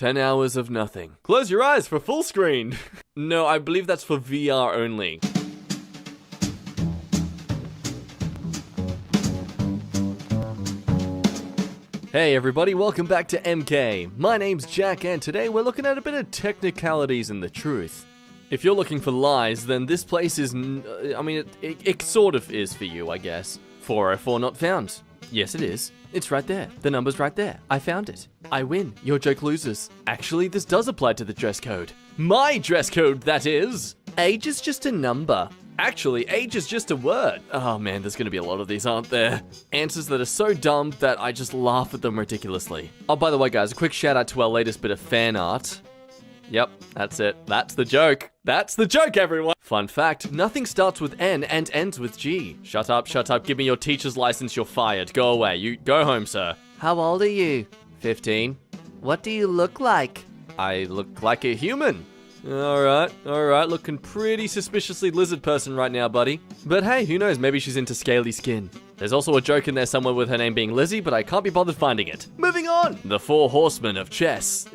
10 hours of nothing. Close your eyes for full screen. No, I believe that's for VR only. Hey everybody, welcome back to EmKay. My name's Jack and today we're looking at a bit of technicalities in the truth. If you're looking for lies, then this place is, it sort of is for you, I guess. 404 not found. Yes, it is. It's right there. The number's right there. I found it. I win. Your joke loses. Actually, this does apply to the dress code. My dress code, that is. Age is just a number. Actually, age is just a word. Oh man, there's gonna be a lot of these, aren't there? Answers that are so dumb that I just laugh at them ridiculously. Oh, by the way, guys, a quick shout out to our latest bit of fan art. Yep, that's it. That's the joke. That's the joke, everyone! Fun fact, nothing starts with N and ends with G. Shut up, give me your teacher's license, you're fired. Go away, you go home, sir. How old are you? 15. What do you look like? I look like a human. Alright, looking pretty suspiciously lizard person right now, buddy. But hey, who knows, maybe she's into scaly skin. There's also a joke in there somewhere with her name being Lizzie, but I can't be bothered finding it. Moving on! The Four Horsemen of Chess.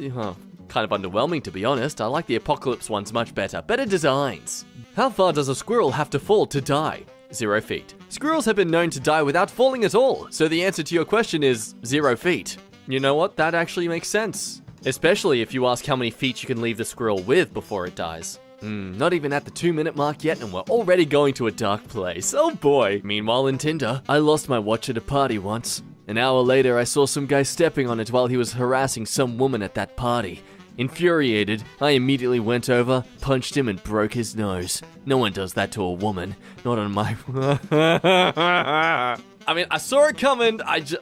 Kind of underwhelming, to be honest. I like the Apocalypse ones much better. Better designs. How far does a squirrel have to fall to die? 0 feet. Squirrels have been known to die without falling at all, so the answer to your question is 0 feet. You know what? That actually makes sense. Especially if you ask how many feet you can leave the squirrel with before it dies. Not even at the 2-minute mark yet and we're already going to a dark place. Oh boy. Meanwhile in Tinder, I lost my watch at a party once. An hour later, I saw some guy stepping on it while he was harassing some woman at that party. Infuriated, I immediately went over, punched him and broke his nose. No one does that to a woman. Not on my... I mean, I saw it coming, I don't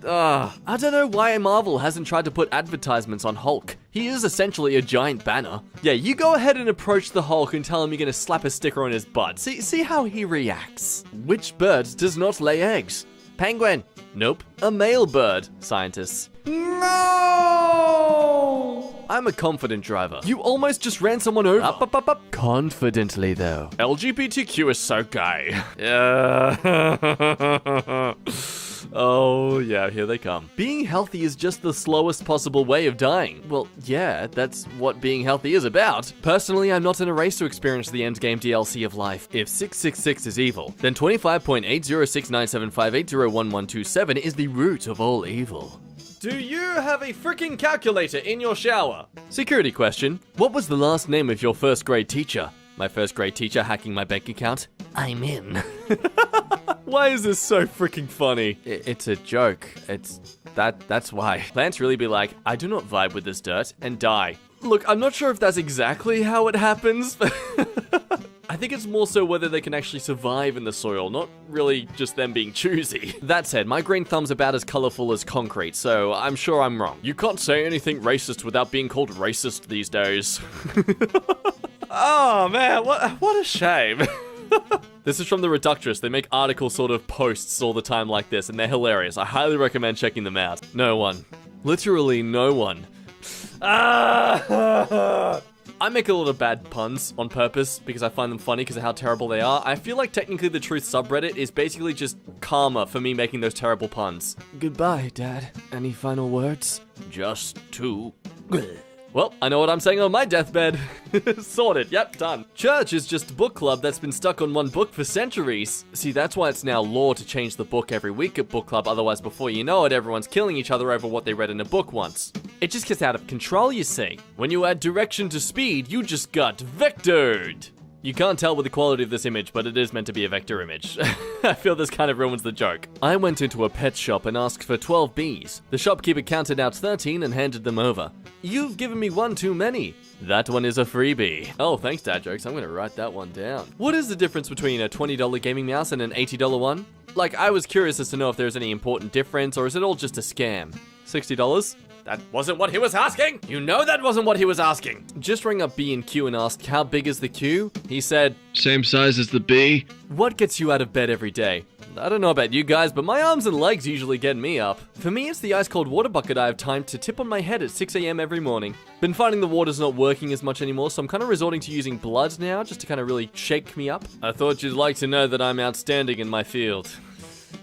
know why Marvel hasn't tried to put advertisements on Hulk. He is essentially a giant banner. Yeah, you go ahead and approach the Hulk and tell him you're gonna slap a sticker on his butt. See how he reacts. Which bird does not lay eggs? Penguin. Nope. A male bird, scientists. No! I'm a confident driver. You almost just ran someone over. Up. Confidently, though. LGBTQ is so gay. Oh, yeah, here they come. Being healthy is just the slowest possible way of dying. Well, yeah, that's what being healthy is about. Personally, I'm not in a race to experience the endgame DLC of life. If 666 is evil, then 25.8069758011127 is the root of all evil. Do you have a freaking calculator in your shower? Security question. What was the last name of your first grade teacher? My first grade teacher hacking my bank account? I'm in. Why is this so freaking funny? It's a joke. That's why. Plants really be like, I do not vibe with this dirt, and die. Look, I'm not sure if that's exactly how it happens, but I think it's more so whether they can actually survive in the soil, not really just them being choosy. That said, my green thumb's about as colorful as concrete, so I'm sure I'm wrong. You can't say anything racist without being called racist these days. Oh man, what a shame. This is from the Reductress. They make article sort of posts all the time like this, and they're hilarious. I highly recommend checking them out. No one. Literally no one. I make a lot of bad puns on purpose because I find them funny because of how terrible they are. I feel like technically the Truth subreddit is basically just karma for me making those terrible puns. Goodbye, Dad. Any final words? Just two. Well, I know what I'm saying on my deathbed. Sorted, yep, done. Church is just a book club that's been stuck on one book for centuries. See, that's why it's now law to change the book every week at book club, otherwise before you know it, everyone's killing each other over what they read in a book once. It just gets out of control, you see. When you add direction to speed, you just got vectored. You can't tell with the quality of this image, but it is meant to be a vector image. I feel this kind of ruins the joke. I went into a pet shop and asked for 12 bees. The shopkeeper counted out 13 and handed them over. You've given me one too many. That one is a freebie. Oh, thanks, dad jokes. I'm gonna write that one down. What is the difference between a $20 gaming mouse and an $80 one? Like, I was curious as to know if there's any important difference, or is it all just a scam? $60? That wasn't what he was asking! You know that wasn't what he was asking! Just rang up B&Q and asked, how big is the queue? He said, same size as the bee. What gets you out of bed every day? I don't know about you guys, but my arms and legs usually get me up. For me, it's the ice-cold water bucket I have timed to tip on my head at 6 AM every morning. Been finding the water's not working as much anymore, so I'm kind of resorting to using blood now, just to kind of really shake me up. I thought you'd like to know that I'm outstanding in my field.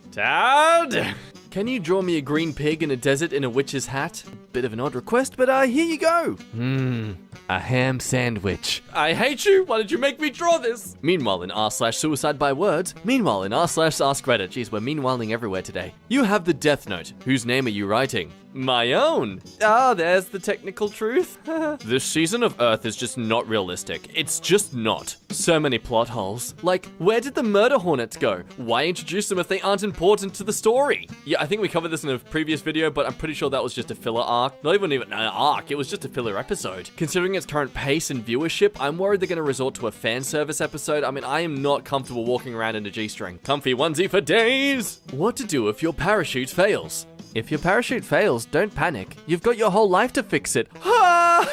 Dad? Can you draw me a green pig in a desert in a witch's hat? Bit of an odd request, but here you go. A ham sandwich. I hate you. Why did you make me draw this? Meanwhile in r/suicide by words. Meanwhile in r/ask Reddit. Jeez, we're meanwhiling everywhere today. You have the death note. Whose name are you writing? My own. Ah, there's the technical truth. This season of Earth is just not realistic. It's just not. So many plot holes. Like, where did the murder hornets go? Why introduce them if they aren't important to the story? Yeah, I think we covered this in a previous video, but I'm pretty sure that was just a filler arc. Not even an arc, it was just a filler episode. Considering its current pace and viewership, I'm worried they're gonna resort to a fan service episode. I mean, I am not comfortable walking around in a G-string. Comfy onesie for days! What to do if your parachute fails? If your parachute fails, don't panic. You've got your whole life to fix it. Oh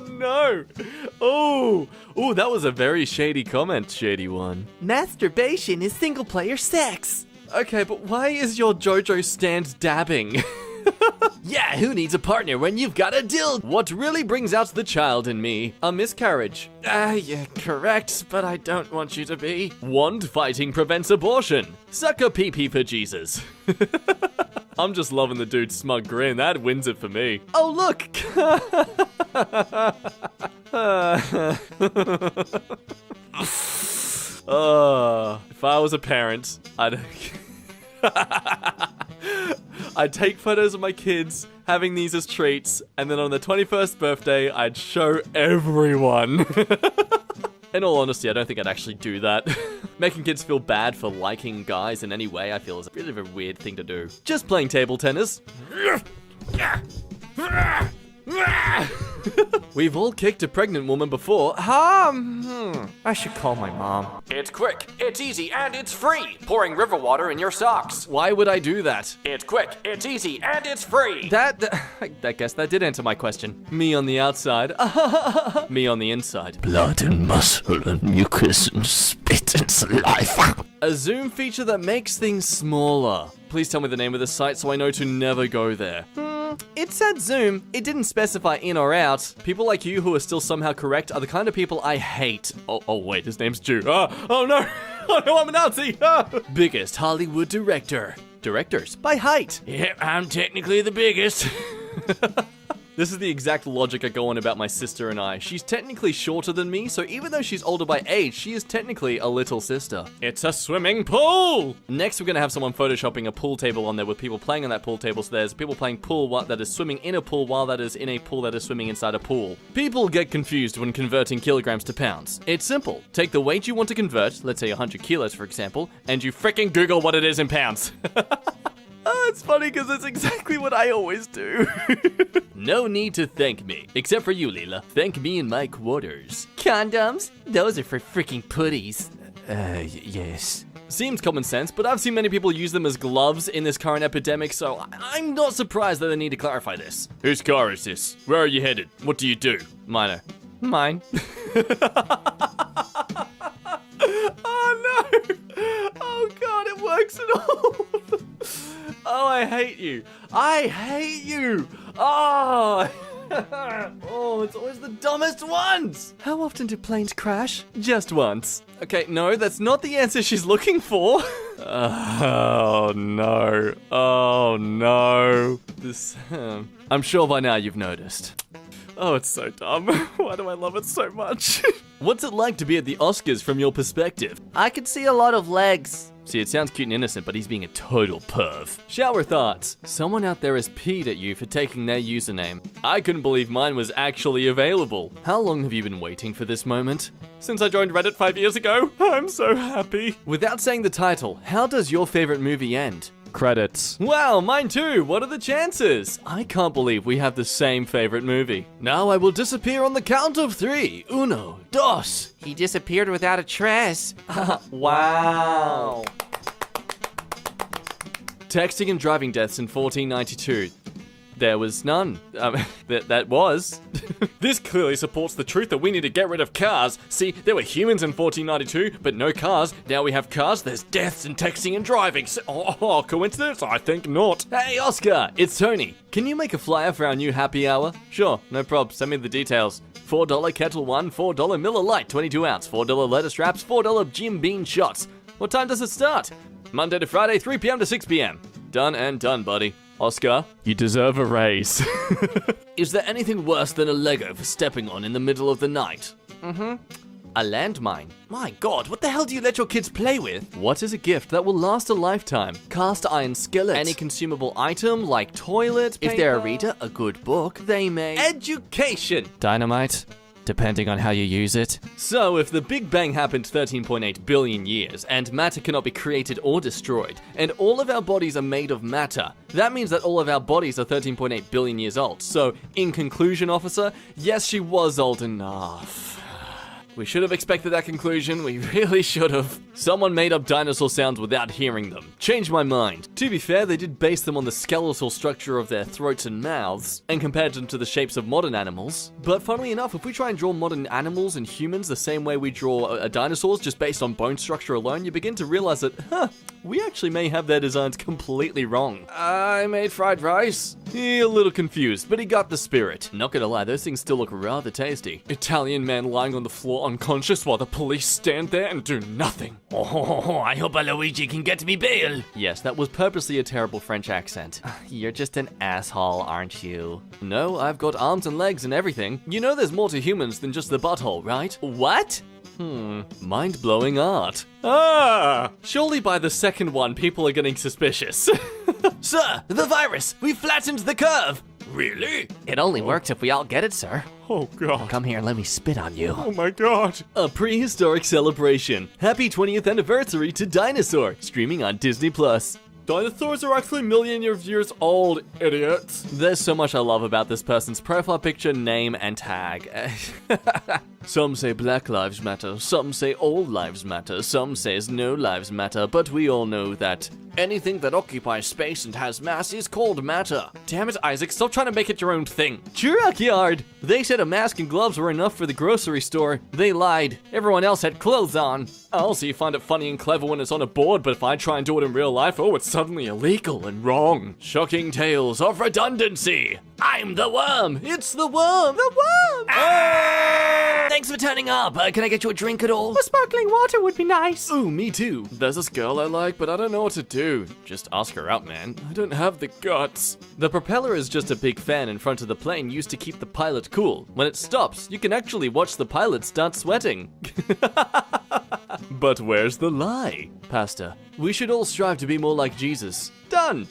no! Oh, that was a very shady comment, shady one. Masturbation is single-player sex. Okay, but why is your JoJo stand dabbing? Yeah, who needs a partner when you've got a dildo? What really brings out the child in me? A miscarriage. Yeah, correct, but I don't want you to be. Wand fighting prevents abortion. Suck a pee-pee for Jesus. I'm just loving the dude's smug grin. That wins it for me. Oh, look! If I was a parent, I'd take photos of my kids having these as treats, and then on their 21st birthday, I'd show everyone. In all honesty, I don't think I'd actually do that. Making kids feel bad for liking guys in any way, I feel is a bit of a weird thing to do. Just playing table tennis. We've all kicked a pregnant woman before. I should call my mom. It's quick, it's easy, and it's free. Pouring river water in your socks. Why would I do that? It's quick, it's easy, and it's free. I guess that did answer my question. Me on the outside. Me on the inside. Blood and muscle and mucus and spit and saliva. A zoom feature that makes things smaller. Please tell me the name of the site so I know to never go there. It said Zoom. It didn't specify in or out. People like you who are still somehow correct are the kind of people I hate. Oh wait, his name's Jew. Oh no. Oh no, I'm a Nazi. Biggest Hollywood director. Directors by height. Yep, I'm technically the biggest. This is the exact logic I go on about my sister and I. She's technically shorter than me, so even though she's older by age, she is technically a little sister. It's a swimming pool! Next, we're gonna have someone photoshopping a pool table on there with people playing on that pool table, so there's people playing pool that is swimming in a pool while that is in a pool that is swimming inside a pool. People get confused when converting kilograms to pounds. It's simple. Take the weight you want to convert, let's say 100 kilos for example, and you fricking Google what it is in pounds. It's funny because it's exactly what I always do. No need to thank me. Except for you, Leela. Thank me in my quarters. Condoms? Those are for freaking putties. Yes. Seems common sense, but I've seen many people use them as gloves in this current epidemic, so I'm not surprised that they need to clarify this. Whose car is this? Where are you headed? What do you do? Mine. Mine. Oh no! Oh god, it works at all! Oh, I hate you. I hate you. Oh. Oh, it's always the dumbest ones. How often do planes crash? Just once. Okay, no, that's not the answer she's looking for. Oh no. Oh no. This, I'm sure by now you've noticed. Oh, it's so dumb. Why do I love it so much? What's it like to be at the Oscars from your perspective? I could see a lot of legs. See, it sounds cute and innocent, but he's being a total perv. Shower thoughts. Someone out there has peed at you for taking their username. I couldn't believe mine was actually available. How long have you been waiting for this moment? Since I joined Reddit 5 years ago. I'm so happy. Without saying the title, how does your favorite movie end? Credits. Wow, mine too. What are the chances? I can't believe we have the same favorite movie. Now I will disappear on the count of 3. Uno, dos. He disappeared without a trace. Wow. Texting and driving deaths in 1492. There was none. That was. This clearly supports the truth that we need to get rid of cars. See, there were humans in 1492, but no cars. Now we have cars, there's deaths in texting and driving. So, coincidence? I think not. Hey, Oscar, it's Tony. Can you make a flyer for our new happy hour? Sure, no prob. Send me the details. $4 Kettle One, $4 Miller Lite 22 ounce, $4 lettuce wraps, $4 Jim Bean shots. What time does it start? Monday to Friday, 3 p.m. to 6 p.m. Done and done, buddy. Oscar, you deserve a raise. Is there anything worse than a Lego for stepping on in the middle of the night? A landmine. My god, what the hell do you let your kids play with? What is a gift that will last a lifetime? Cast iron skillet. Any consumable item like toilet paper. If they're a reader, a good book. They may. Education. Dynamite. Depending on how you use it. So, if the Big Bang happened 13.8 billion years, and matter cannot be created or destroyed, and all of our bodies are made of matter, that means that all of our bodies are 13.8 billion years old. So, in conclusion, officer, yes, she was old enough. We should have expected that conclusion, we really should have. Someone made up dinosaur sounds without hearing them. Changed my mind. To be fair, they did base them on the skeletal structure of their throats and mouths, and compared them to the shapes of modern animals. But funnily enough, if we try and draw modern animals and humans the same way we draw dinosaurs, just based on bone structure alone, you begin to realize that, we actually may have their designs completely wrong. I made fried rice. A little confused, but he got the spirit. Not gonna lie, those things still look rather tasty. Italian man lying on the floor unconscious while the police stand there and do nothing. Oh, I hope Luigi can get me bail. Yes, that was purposely a terrible French accent. You're just an asshole, aren't you? No, I've got arms and legs and everything. You know there's more to humans than just the butthole, right? What? Mind-blowing art. Surely by the second one, people are getting suspicious. Sir, the virus! We flattened the curve! Really? It only works if we all get it, sir. Oh god. Come here, let me spit on you. Oh my god. A prehistoric celebration. Happy 20th anniversary to Dinosaur, streaming on Disney+. Dinosaurs are actually millions of years old, idiots. There's so much I love about this person's profile picture, name, and tag. Some say Black Lives Matter, some say All Lives Matter, some says No Lives Matter, but we all know that anything that occupies space and has mass is called matter. Damn it, Isaac, stop trying to make it your own thing. Jurkyard! They said a mask and gloves were enough for the grocery store. They lied. Everyone else had clothes on. Also, you find it funny and clever when it's on a board, but if I try and do it in real life, oh, it's suddenly illegal and wrong. Shocking tales of redundancy. I'm the worm. It's the worm. The worm. Thanks for turning up. Can I get you a drink at all? A sparkling water would be nice. Ooh, me too. There's this girl I like, but I don't know what to do. Just ask her out, man. I don't have the guts. The propeller is just a big fan in front of the plane used to keep the pilot cool. When it stops, you can actually watch the pilot start sweating. But where's the lie? Pastor, we should all strive to be more like Jesus. Done.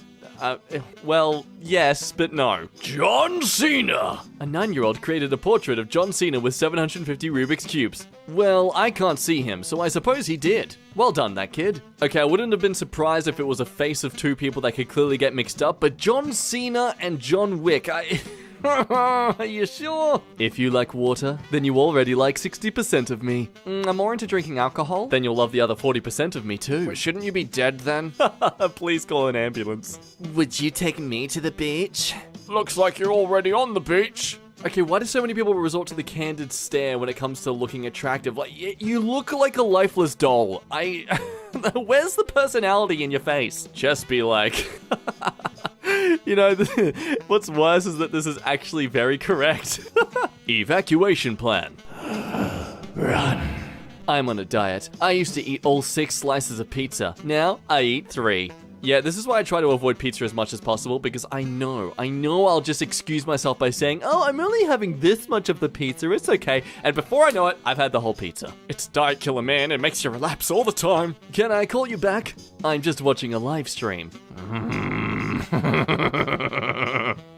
Well, yes, but no. John Cena! A 9-year-old created a portrait of John Cena with 750 Rubik's Cubes. Well, I can't see him, so I suppose he did. Well done, that kid. Okay, I wouldn't have been surprised if it was a face of two people that could clearly get mixed up, but John Cena and John Wick, Are you sure? If you like water, then you already like 60% of me. I'm more into drinking alcohol, then you'll love the other 40% of me too. Shouldn't you be dead then? Please call an ambulance. Would you take me to the beach? Looks like you're already on the beach. Okay, why do so many people resort to the candid stare when it comes to looking attractive? Like, you look like a lifeless doll. Where's the personality in your face? Just be like... You know, what's worse is that this is actually very correct. Evacuation plan. Run. I'm on a diet. I used to eat all 6 slices of pizza. Now, I eat 3. Yeah, this is why I try to avoid pizza as much as possible, because I know I'll just excuse myself by saying, oh, I'm only having this much of the pizza, it's okay. And before I know it, I've had the whole pizza. It's Diet Killer, man, it makes you relapse all the time. Can I call you back? I'm just watching a live stream.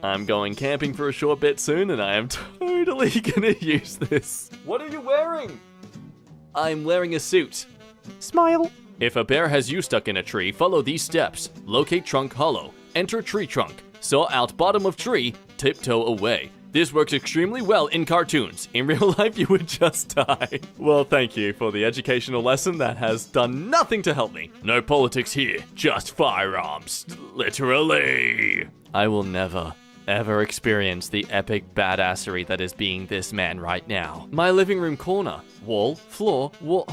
I'm going camping for a short bit soon, and I am totally gonna use this. What are you wearing? I'm wearing a suit. Smile. If a bear has you stuck in a tree, follow these steps. Locate trunk hollow. Enter tree trunk. Saw out bottom of tree. Tiptoe away. This works extremely well in cartoons. In real life, you would just die. Well, thank you for the educational lesson that has done nothing to help me. No politics here, just firearms. Literally. I will never, ever experience the epic badassery that is being this man right now. My living room corner. Wall, floor, wall...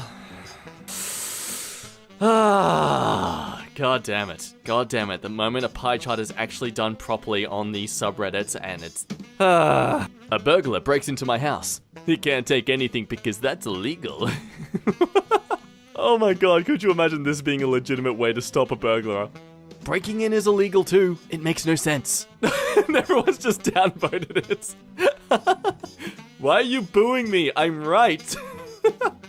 God damn it. God damn it. The moment a pie chart is actually done properly on these subreddits and it's... A burglar breaks into my house. He can't take anything because that's illegal. Oh my god, could you imagine this being a legitimate way to stop a burglar? breaking in is illegal too. It makes no sense. And everyone's just downvoted it. Why are you booing me? I'm right.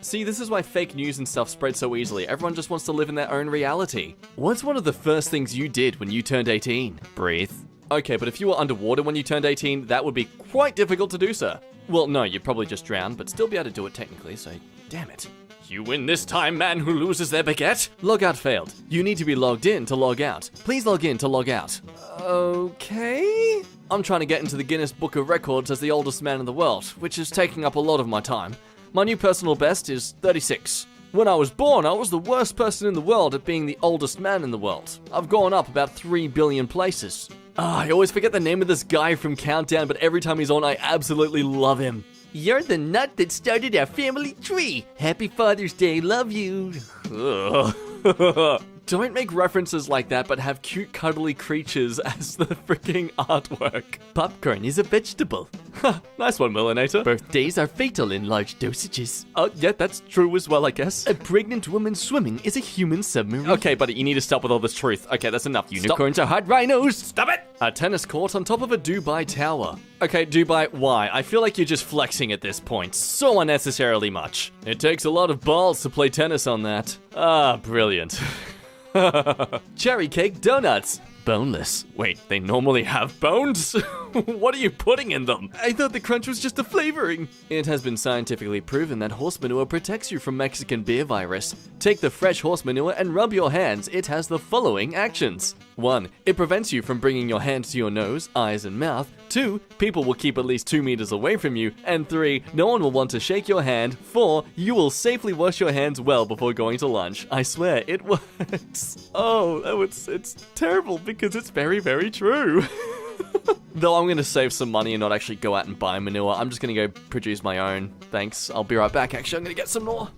See, this is why fake news and stuff spread so easily. Everyone just wants to live in their own reality. What's one of the first things you did when you turned 18? Breathe. Okay, but if you were underwater when you turned 18, that would be quite difficult to do, sir. Well, no, you'd probably just drown, but still be able to do it technically, so damn it. You win this time, man who loses their baguette. Logout failed. You need to be logged in to log out. Please log in to log out. Okay? I'm trying to get into the Guinness Book of Records as the oldest man in the world, which is taking up a lot of my time. My new personal best is 36. When I was born, I was the worst person in the world at being the oldest man in the world. I've gone up about 3 billion places. I always forget the name of this guy from Countdown, but every time he's on, I absolutely love him. You're the nut that started our family tree. Happy Father's Day, love you. Don't make references like that, but have cute, cuddly creatures as the freaking artwork. Popcorn is a vegetable. Nice one, Millinator. Birthdays are fatal in large dosages. Yeah, that's true as well, I guess. A pregnant woman swimming is a human submarine. Okay, buddy, you need to stop with all this truth. Okay, that's enough. Unicorns are hot rhinos. Stop it! A tennis court on top of a Dubai tower. Okay, Dubai, why? I feel like you're just flexing at this point. So unnecessarily much. It takes a lot of balls to play tennis on that. Ah, brilliant. Cherry cake donuts. Boneless. Wait, they normally have bones? What are you putting in them? I thought the crunch was just a flavoring. It has been scientifically proven that horse manure protects you from Mexican beer virus. Take the fresh horse manure and rub your hands. It has the following actions. 1. It prevents you from bringing your hands to your nose, eyes, and mouth. 2. People will keep at least 2 meters away from you. And 3. No one will want to shake your hand. 4. You will safely wash your hands well before going to lunch. I swear, it works. Oh, it's terrible because it's very, very true. Though I'm going to save some money and not actually go out and buy manure. I'm just going to go produce my own. Thanks. I'll be right back. Actually, I'm going to get some more.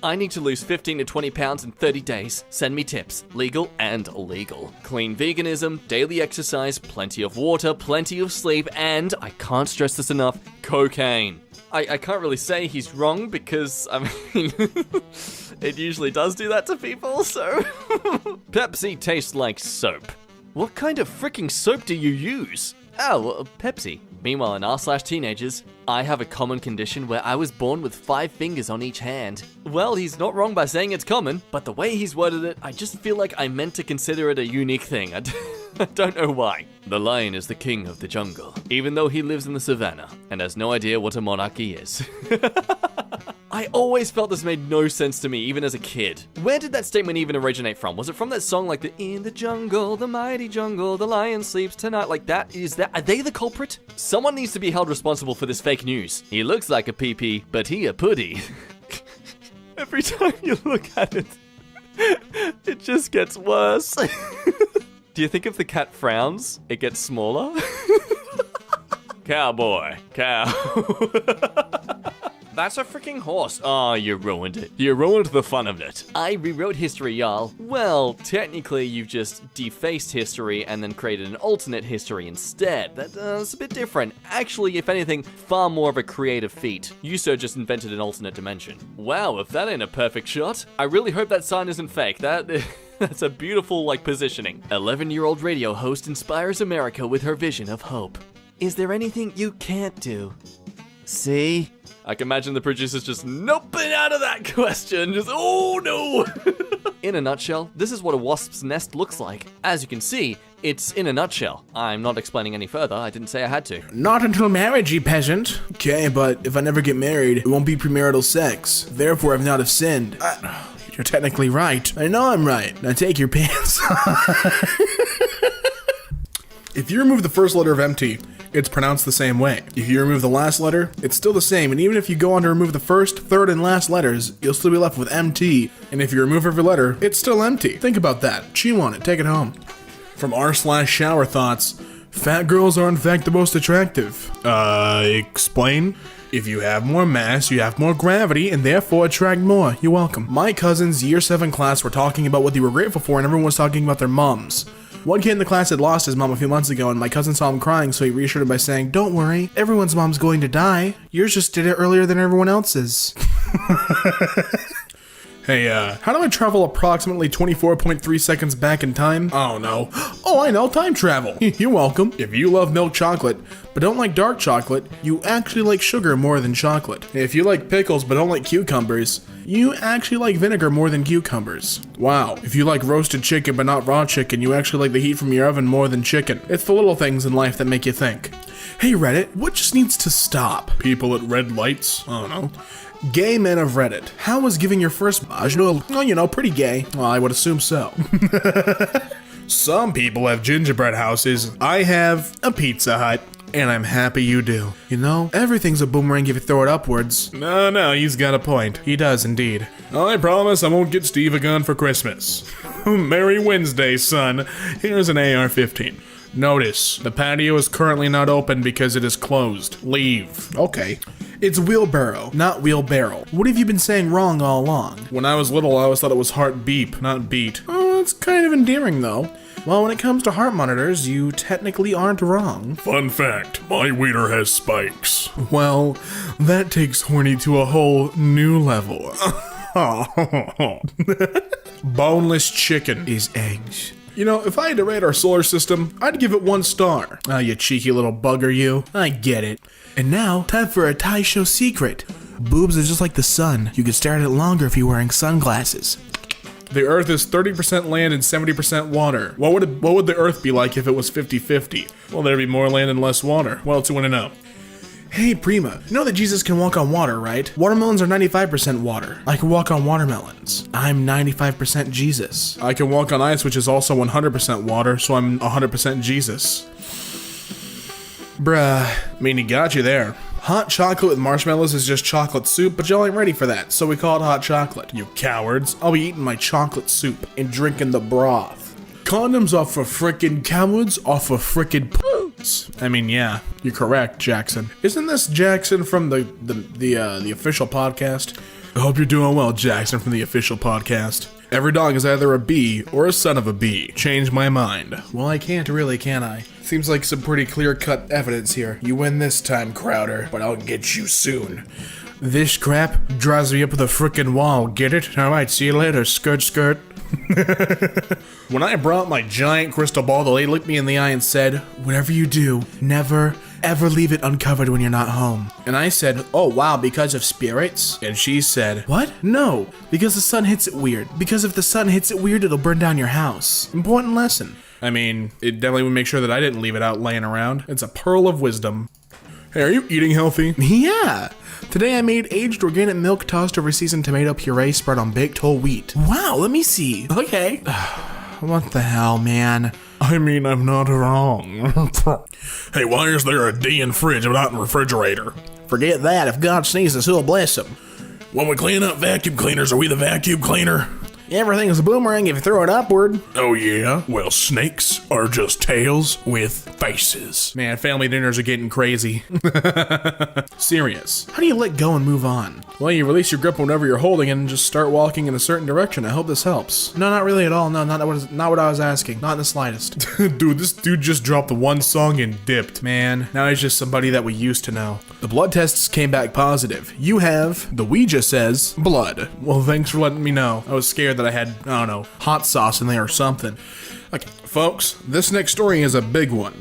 I need to lose 15 to 20 pounds in 30 days. Send me tips. Legal and illegal. Clean veganism, daily exercise, plenty of water, plenty of sleep, and, I can't stress this enough, cocaine. I can't really say he's wrong because, I mean, it usually does do that to people, so... Pepsi tastes like soap. What kind of freaking soap do you use? Oh, Pepsi. Meanwhile, in r/teenagers, I have a common condition where I was born with 5 fingers on each hand. Well, he's not wrong by saying it's common, but the way he's worded it, I just feel like I meant to consider it a unique thing. I don't know why. The lion is the king of the jungle, even though he lives in the savannah and has no idea what a monarchy is. I always felt this made no sense to me, even as a kid. Where did that statement even originate from? Was it from that song like the "In the jungle, the mighty jungle, the lion sleeps tonight"? Like that? Are they the culprit? Someone needs to be held responsible for this fake news. He looks like a pee-pee, but he a putty. Every time you look at it, it just gets worse. Do you think if the cat frowns, it gets smaller? Cowboy, cow. That's a freaking horse. Oh, you ruined it. You ruined the fun of it. I rewrote history, y'all. Well, technically, you've just defaced history and then created an alternate history instead. That's a bit different. Actually, if anything, far more of a creative feat. You, sir, just invented an alternate dimension. Wow, if that ain't a perfect shot. I really hope that sign isn't fake. That's a beautiful, positioning. 11-year-old radio host inspires America with her vision of hope. Is there anything you can't do? See? I can imagine the producers just noping out of that question. Just, oh no! In a nutshell, this is what a wasp's nest looks like. As you can see, it's in a nutshell. I'm not explaining any further. I didn't say I had to. Not until marriage, you peasant. Okay, but if I never get married, it won't be premarital sex. Therefore, I've not have sinned. You're technically right. I know I'm right. Now take your pants off. If you remove the first letter of MT, it's pronounced the same way. If you remove the last letter, it's still the same, and even if you go on to remove the first, third, and last letters, you'll still be left with MT, and if you remove every letter, it's still empty. Think about that. Chew on it. Take it home. From r/shower thoughts, fat girls are in fact the most attractive. Explain? If you have more mass, you have more gravity, and therefore attract more. You're welcome. My cousin's year 7 class were talking about what they were grateful for, and everyone was talking about their mums. One kid in the class had lost his mom a few months ago, and my cousin saw him crying, so he reassured him by saying, "Don't worry, everyone's mom's going to die. Yours just did it earlier than everyone else's." Hey, how do I travel approximately 24.3 seconds back in time? Oh no. Oh, I know, time travel. You're welcome. If you love milk chocolate, but don't like dark chocolate, you actually like sugar more than chocolate. If you like pickles but don't like cucumbers, you actually like vinegar more than cucumbers. Wow. If you like roasted chicken but not raw chicken, you actually like the heat from your oven more than chicken. It's the little things in life that make you think. Hey Reddit, what just needs to stop? People at red lights? I don't know. Gay men of Reddit. How was giving your first vaginal? Oh, you know, pretty gay. Well, I would assume so. Some people have gingerbread houses. I have a Pizza Hut. And I'm happy you do. You know, everything's a boomerang if you throw it upwards. No, he's got a point. He does indeed. I promise I won't get Steve a gun for Christmas. Merry Wednesday, son. Here's an AR-15. Notice, the patio is currently not open because it is closed. Leave. Okay. It's wheelbarrow, not wheelbarrow. What have you been saying wrong all along? When I was little, I always thought it was heart beep, not beat. Oh, that's kind of endearing though. Well, when it comes to heart monitors, you technically aren't wrong. Fun fact, my wiener has spikes. Well, that takes horny to a whole new level. Boneless chicken is eggs. You know, if I had to rate our solar system, I'd give it 1 star. Ah, you cheeky little bugger, you. I get it. And now, time for a Thai show secret. Boobs are just like the sun. You could stare at it longer if you're wearing sunglasses. The Earth is 30% land and 70% water. What would the Earth be like if it was 50-50? Well, there'd be more land and less water. What else you want to know? Hey, Prima, you know that Jesus can walk on water, right? Watermelons are 95% water. I can walk on watermelons. I'm 95% Jesus. I can walk on ice, which is also 100% water, so I'm 100% Jesus. Bruh. I mean, he got you there. Hot chocolate with marshmallows is just chocolate soup, but y'all ain't ready for that, so we call it hot chocolate. You cowards. I'll be eating my chocolate soup and drinking the broth. Condoms are for frickin' cowards or for frickin' poops. I mean, yeah, you're correct, Jackson. Isn't this Jackson from the official podcast? I hope you're doing well, Jackson from the official podcast. Every dog is either a bee or a son of a bee. Change my mind. Well, I can't really, can I? Seems like some pretty clear-cut evidence here. You win this time, Crowder, but I'll get you soon. This crap drives me up the frickin' wall, get it? Alright, see you later, skirt skirt. When I brought my giant crystal ball, the lady looked me in the eye and said, whatever you do, never, ever leave it uncovered when you're not home. And I said, oh wow, because of spirits? And she said, what? No, because the sun hits it weird. Because if the sun hits it weird, it'll burn down your house. Important lesson. I mean, it definitely would make sure that I didn't leave it out laying around. It's a pearl of wisdom. Hey, are you eating healthy? Yeah. Today I made aged organic milk tossed over seasoned tomato puree spread on baked whole wheat. Wow, let me see. Okay. What the hell, man? I mean, I'm not wrong. Hey, why is there a D in fridge but not in refrigerator? Forget that. If God sneezes, he'll bless him. When we clean up vacuum cleaners, are we the vacuum cleaner? Everything is a boomerang if you throw it upward. Oh yeah? Well, snakes are just tails with faces. Man, family dinners are getting crazy. Serious. How do you let go and move on? Well, you release your grip whenever you're holding it and just start walking in a certain direction. I hope this helps. No, not really at all. No, not what I was asking. Not in the slightest. Dude, this dude just dropped the one song and dipped. Man, now he's just somebody that we used to know. The blood tests came back positive. You have, the Ouija says, blood. Well, thanks for letting me know. I was scared that I had, I don't know, hot sauce in there or something. Okay, folks, this next story is a big one.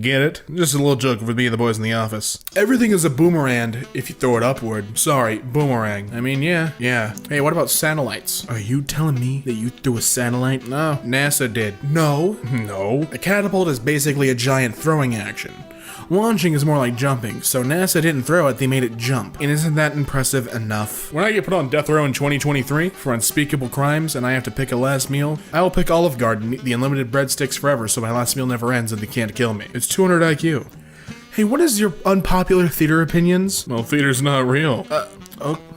Get it? Just a little joke with me and the boys in the office. Everything is a boomerang if you throw it upward. Sorry, boomerang. I mean, yeah. Hey, what about satellites? Are you telling me that you threw a satellite? No, NASA did. No. A catapult is basically a giant throwing action. Launching is more like jumping, so NASA didn't throw it, they made it jump. And isn't that impressive enough? When I get put on death row in 2023 for unspeakable crimes and I have to pick a last meal, I will pick Olive Garden, the unlimited breadsticks forever so my last meal never ends and they can't kill me. It's 200 IQ. Hey, what is your unpopular theater opinions? Well, theater's not real.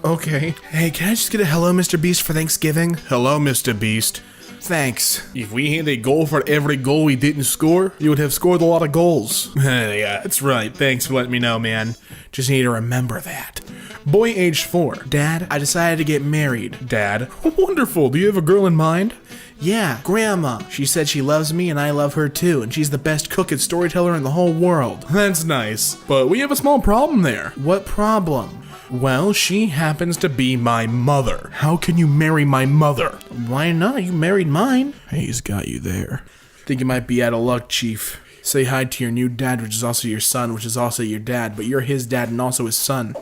Okay. Hey, can I just get a hello, Mr. Beast, for Thanksgiving? Hello, Mr. Beast. Thanks. If we had a goal for every goal we didn't score, you would have scored a lot of goals. Yeah, that's right. Thanks for letting me know, man. Just need to remember that. Boy age 4. Dad, I decided to get married. Dad, wonderful. Do you have a girl in mind? Yeah, Grandma. She said she loves me and I love her too, and she's the best cook and storyteller in the whole world. That's nice, but we have a small problem there. What problem? Well, she happens to be my mother. How can you marry my mother? Why not? You married mine. He's got you there. Think you might be out of luck, Chief. Say hi to your new dad, which is also your son, which is also your dad, but you're his dad and also his son.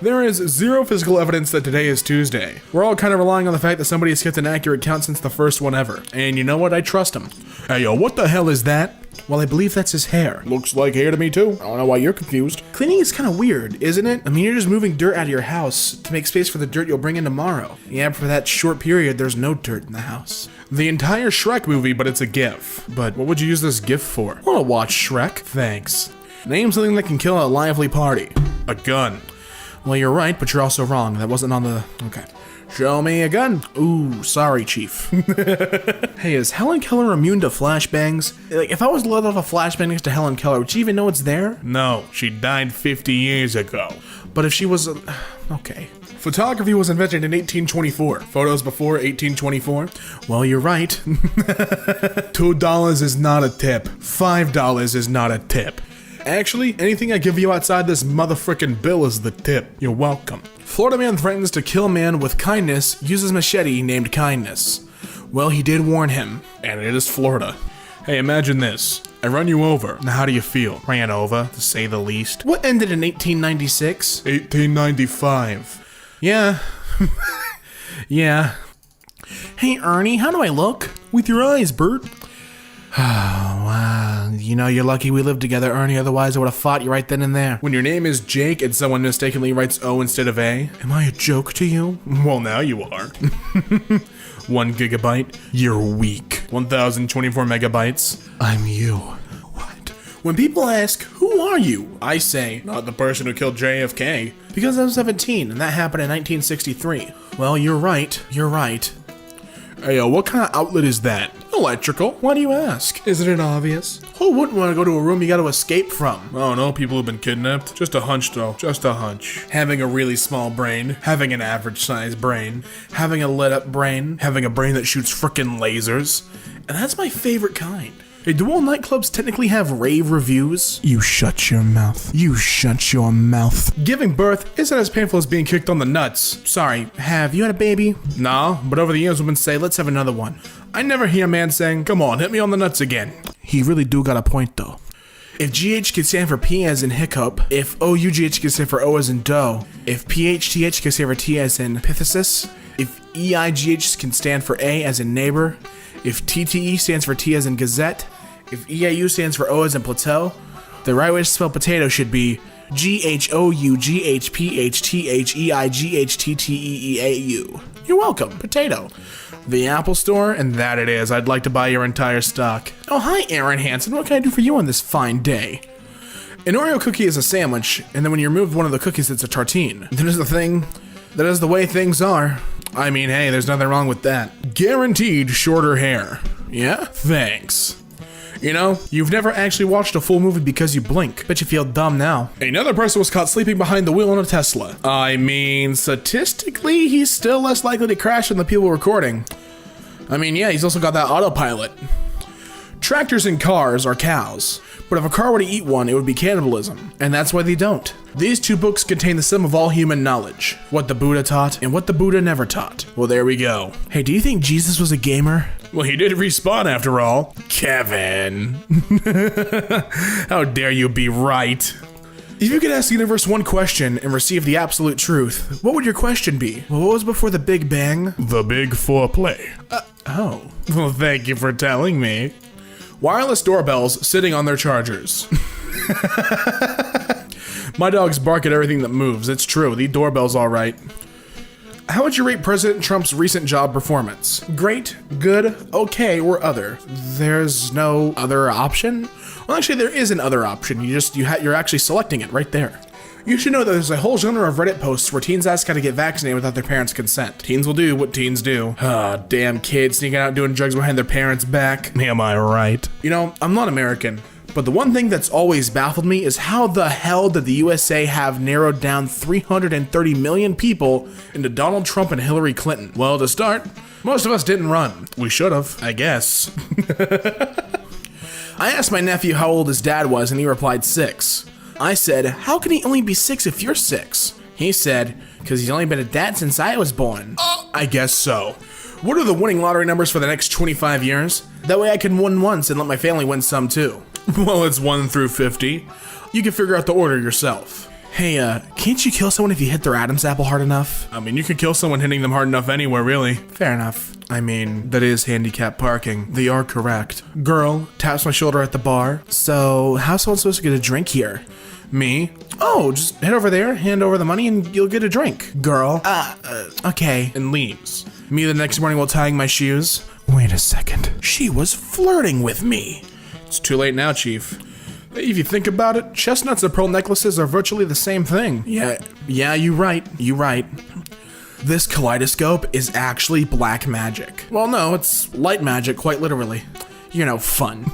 There is zero physical evidence that today is Tuesday. We're all kind of relying on the fact that somebody has kept an accurate count since the first one ever. And you know what? I trust him. Hey, yo, what the hell is that? Well, I believe that's his hair. Looks like hair to me, too. I don't know why you're confused. Cleaning is kind of weird, isn't it? I mean, you're just moving dirt out of your house to make space for the dirt you'll bring in tomorrow. Yeah, for that short period, there's no dirt in the house. The entire Shrek movie, but it's a GIF. But what would you use this GIF for? I want to watch Shrek. Thanks. Name something that can kill a lively party. A gun. Well, you're right, but you're also wrong. That wasn't on the... Okay. Show me a gun. Ooh, sorry, Chief. Hey, is Helen Keller immune to flashbangs? Like, if I was let off a flashbang next to Helen Keller, would she even know it's there? No, she died 50 years ago. But if she was... okay. Photography was invented in 1824. Photos before 1824? Well, you're right. $2 is not a tip. $5 is not a tip. Actually, anything I give you outside this motherfucking bill is the tip. You're welcome. Florida man threatens to kill man with kindness, uses machete named Kindness. Well, he did warn him, and it is Florida. Hey, imagine this. I run you over. Now, how do you feel? Ran over, to say the least. What ended in 1896? 1895. Yeah. Yeah. Hey, Ernie, how do I look? With your eyes, Bert. Oh, wow. You know, you're lucky we lived together, Ernie, otherwise I would have fought you right then and there. When your name is Jake and someone mistakenly writes O instead of A, am I a joke to you? Well, now you are. 1 gigabyte? You're weak. 1024 megabytes? I'm you. What? When people ask, who are you? I say, not the person who killed JFK. Because I'm 17, and that happened in 1963. Well, you're right. You're right. Hey, what kind of outlet is that? Electrical. Why do you ask? Isn't it obvious? Who wouldn't want to go to a room you got to escape from? Oh no, people have been kidnapped. Just a hunch though, just a hunch. Having a really small brain, having an average sized brain, having a lit up brain, having a brain that shoots frickin' lasers. And that's my favorite kind. Hey, do all nightclubs technically have rave reviews? You shut your mouth. You shut your mouth. Giving birth isn't as painful as being kicked on the nuts. Sorry, have you had a baby? No, but over the years women say, let's have another one. I never hear a man saying, come on, hit me on the nuts again. He really do got a point though. If GH can stand for P as in hiccup, if OUGH can stand for O as in dough, if PHTH can stand for T as in pithesis, if EIGH can stand for A as in neighbor, if TTE stands for T as in Gazette, if EIU stands for O as in plateau, the right way to spell potato should be GHOUGHPHTHEIGHTTTEEAU. You're welcome, potato. The Apple Store, and that it is. I'd like to buy your entire stock. Oh, hi, Aaron Hansen. What can I do for you on this fine day? An Oreo cookie is a sandwich, and then when you remove one of the cookies, it's a tartine. That is the thing. That is the way things are. I mean, hey, there's nothing wrong with that. Guaranteed shorter hair. Yeah? Thanks. You know, you've never actually watched a full movie because you blink. Bet you feel dumb now. Another person was caught sleeping behind the wheel on a Tesla. I mean, statistically, he's still less likely to crash than the people recording. I mean, yeah, he's also got that autopilot. Tractors and cars are cows, but if a car were to eat one, it would be cannibalism, and that's why they don't. These two books contain the sum of all human knowledge, what the Buddha taught and what the Buddha never taught. Well, there we go. Hey, do you think Jesus was a gamer? Well, he did respawn after all. Kevin. How dare you be right? If you could ask the universe one question and receive the absolute truth, what would your question be? Well, what was before the Big Bang? The Big Foreplay. Oh. Well, thank you for telling me. Wireless doorbells sitting on their chargers. My dogs bark at everything that moves. It's true. The doorbell's all right. How would you rate President Trump's recent job performance? Great, good, okay, or other? There's no other option? Well, actually, there is an other option. You're actually selecting it right there. You should know that there's a whole genre of Reddit posts where teens ask how to get vaccinated without their parents' consent. Teens will do what teens do. Ah, damn kids sneaking out doing drugs behind their parents' back. Am I right? You know, I'm not American, but the one thing that's always baffled me is how the hell did the USA have narrowed down 330 million people into Donald Trump and Hillary Clinton? Well, to start, most of us didn't run. We should have, I guess. I asked my nephew how old his dad was and he replied 6. I said, how can he only be 6 if you're 6? He said, because he's only been a dad since I was born. I guess so. What are the winning lottery numbers for the next 25 years? That way I can win once and let my family win some too. Well, it's 1 through 50. You can figure out the order yourself. Hey, can't you kill someone if you hit their Adam's apple hard enough? I mean, you can kill someone hitting them hard enough anywhere, really. Fair enough. I mean, that is handicap parking. They are correct. Girl taps my shoulder at the bar. So, how's someone supposed to get a drink here? Me? Oh, just head over there, hand over the money, and you'll get a drink. Girl? Okay. And leaves. Me the next morning while tying my shoes. Wait a second. She was flirting with me. It's too late now, Chief. If you think about it, chestnuts and pearl necklaces are virtually the same thing. Yeah, you right. This kaleidoscope is actually black magic. Well, no, it's light magic, quite literally. You know, fun.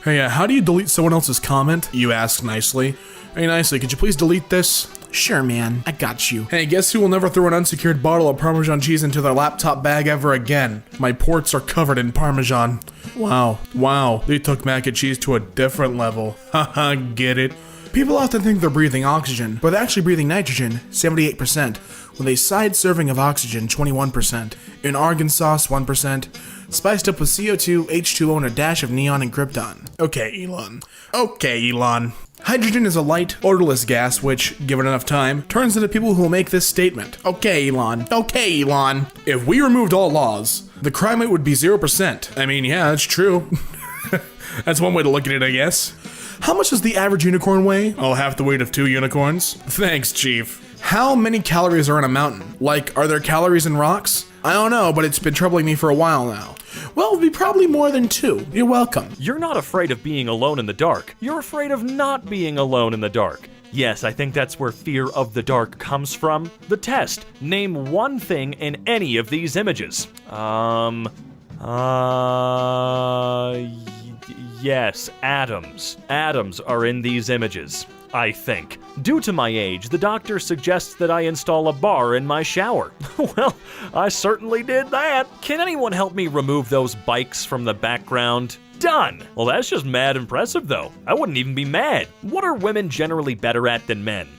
Hey, how do you delete someone else's comment? You ask nicely. Hey, nicely, could you please delete this? Sure, man, I got you. Hey, guess who will never throw an unsecured bottle of Parmesan cheese into their laptop bag ever again? My ports are covered in Parmesan. Wow, they took mac and cheese to a different level. Haha, get it? People often think they're breathing oxygen, but they're actually breathing nitrogen, 78%, with a side serving of oxygen, 21%, in argon sauce, 1%, spiced up with CO2, H2O, and a dash of neon and krypton. Okay, Elon. Hydrogen is a light, odorless gas which, given enough time, turns into people who will make this statement. Okay, Elon. If we removed all laws, the crime rate would be 0%. I mean, yeah, that's true. That's one way to look at it, I guess. How much does the average unicorn weigh? Oh, half the weight of 2 unicorns. Thanks, Chief. How many calories are in a mountain? Like, are there calories in rocks? I don't know, but it's been troubling me for a while now. Well, it'll be probably more than 2. You're welcome. You're not afraid of being alone in the dark. You're afraid of not being alone in the dark. Yes, I think that's where fear of the dark comes from. The test. Name one thing in any of these images. Yes, atoms. Atoms are in these images, I think. Due to my age, the doctor suggests that I install a bar in my shower. Well, I certainly did that. Can anyone help me remove those bikes from the background? Done! Well, that's just mad impressive, though. I wouldn't even be mad. What are women generally better at than men?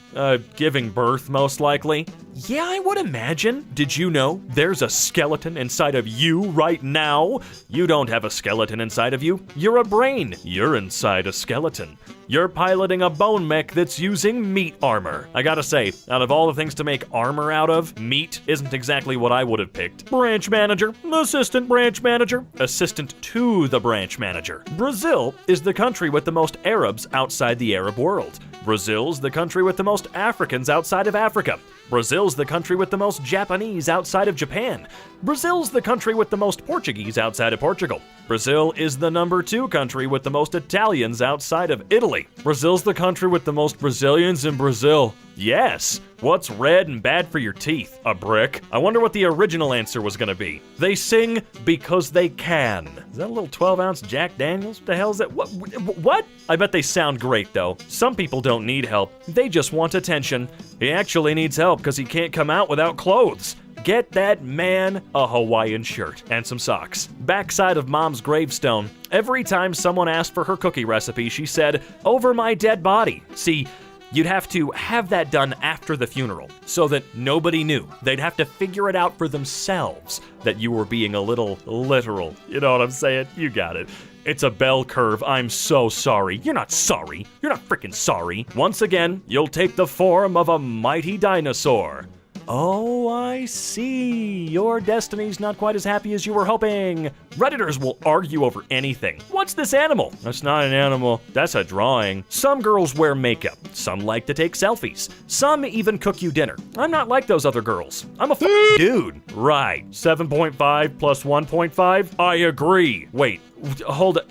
Giving birth, most likely. Yeah, I would imagine. Did you know there's a skeleton inside of you right now? You don't have a skeleton inside of you. You're a brain. You're inside a skeleton. You're piloting a bone mech that's using meat armor. I gotta say, out of all the things to make armor out of, meat isn't exactly what I would have picked. Branch manager, assistant branch manager, assistant to the branch manager. Brazil is the country with the most Arabs outside the Arab world. Brazil's the country with the most Africans outside of Africa. Brazil's the country with the most Japanese outside of Japan. Brazil's the country with the most Portuguese outside of Portugal. Brazil is the number 2 country with the most Italians outside of Italy. Brazil's the country with the most Brazilians in Brazil. Yes. What's red and bad for your teeth? A brick? I wonder what the original answer was gonna be. They sing because they can. Is that a little 12-ounce Jack Daniels? What the hell is that? What? I bet they sound great, though. Some people don't need help. They just want attention. He actually needs help because he can't come out without clothes. Get that man a Hawaiian shirt and some socks. Backside of Mom's gravestone, every time someone asked for her cookie recipe, she said, "Over my dead body." See, you'd have to have that done after the funeral so that nobody knew. They'd have to figure it out for themselves that you were being a little literal. You know what I'm saying? You got it. It's a bell curve. I'm so sorry. You're not sorry. You're not freaking sorry. Once again, you'll take the form of a mighty dinosaur. Oh, I see. Your destiny's not quite as happy as you were hoping. Redditors will argue over anything. What's this animal? That's not an animal. That's a drawing. Some girls wear makeup. Some like to take selfies. Some even cook you dinner. I'm not like those other girls. I'm a dude. Right. 7.5 plus 1.5? I agree. Wait, hold it.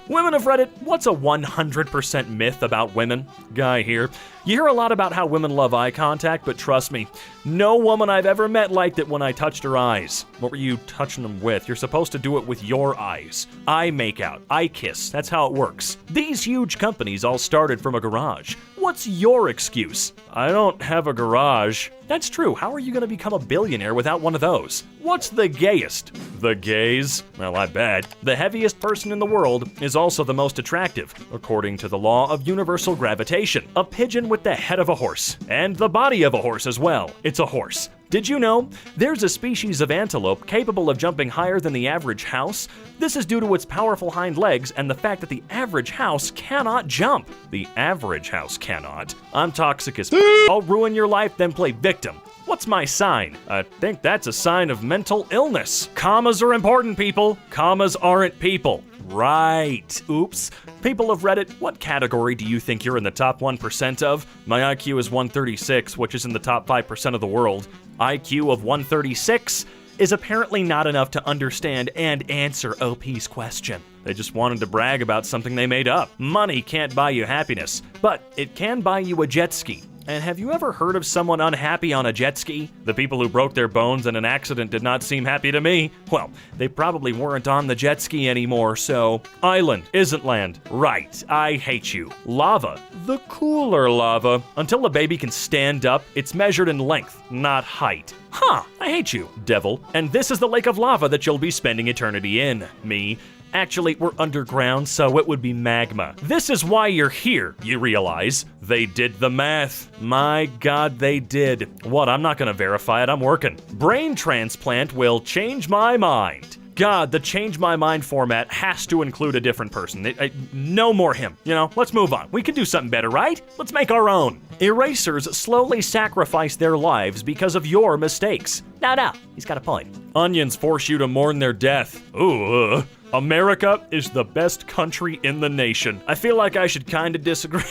Women of Reddit, what's a 100% myth about women? Guy here. You hear a lot about how women love eye contact, but trust me, no woman I've ever met liked it when I touched her eyes. What were you touching them with? You're supposed to do it with your eyes. Eye makeout, eye kiss, that's how it works. These huge companies all started from a garage. What's your excuse? I don't have a garage. That's true. How are you going to become a billionaire without one of those? What's the gayest? The gays? Well, I bet. The heaviest person in the world is also the most attractive, according to the law of universal gravitation. A pigeon with the head of a horse, and the body of a horse as well. It's a horse. Did you know there's a species of antelope capable of jumping higher than the average house? This is due to its powerful hind legs and the fact that the average house cannot jump. The average house cannot. I'm toxic as I'll ruin your life, then play victim. What's my sign? I think that's a sign of mental illness. Commas are important, people. Commas aren't people. Right. Oops. People of Reddit, what category do you think you're in the top 1% of? My IQ is 136, which is in the top 5% of the world. IQ of 136 is apparently not enough to understand and answer OP's question. They just wanted to brag about something they made up. Money can't buy you happiness, but it can buy you a jet ski. And have you ever heard of someone unhappy on a jet ski? The people who broke their bones in an accident did not seem happy to me. Well, they probably weren't on the jet ski anymore, so... Island isn't land. Right, I hate you. Lava. The cooler lava. Until a baby can stand up, it's measured in length, not height. Huh, I hate you, devil. And this is the lake of lava that you'll be spending eternity in. Me. Actually, we're underground, so it would be magma. This is why you're here, you realize. They did the math. My God, they did. What, I'm not gonna verify it, I'm working. Brain transplant will change my mind. God, the change my mind format has to include a different person. No more him. You know, let's move on. We can do something better, right? Let's make our own. Erasers slowly sacrifice their lives because of your mistakes. No, he's got a point. Onions force you to mourn their death. Ooh. America is the best country in the nation. I feel like I should kinda disagree.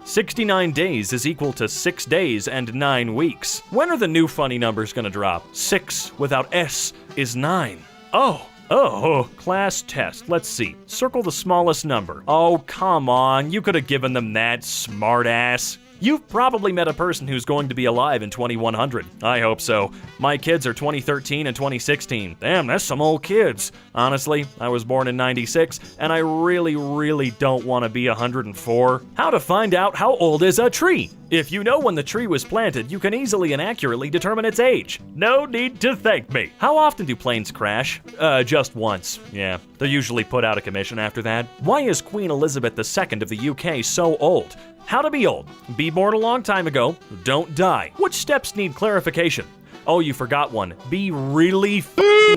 69 days is equal to 6 days and 9 weeks. When are the new funny numbers gonna drop? 6 without S is 9. Oh, class test. Let's see. Circle the smallest number. Oh, come on. You could have given them that, smartass. You've probably met a person who's going to be alive in 2100. I hope so. My kids are 2013 and 2016. Damn, that's some old kids. Honestly, I was born in 96, and I really don't want to be 104. How to find out how old is a tree? If you know when the tree was planted, you can easily and accurately determine its age. No need to thank me. How often do planes crash? Just once. Yeah, they're usually put out of commission after that. Why is Queen Elizabeth II of the UK so old? How to be old. Be born a long time ago. Don't die. Which steps need clarification? Oh, you forgot one. Be really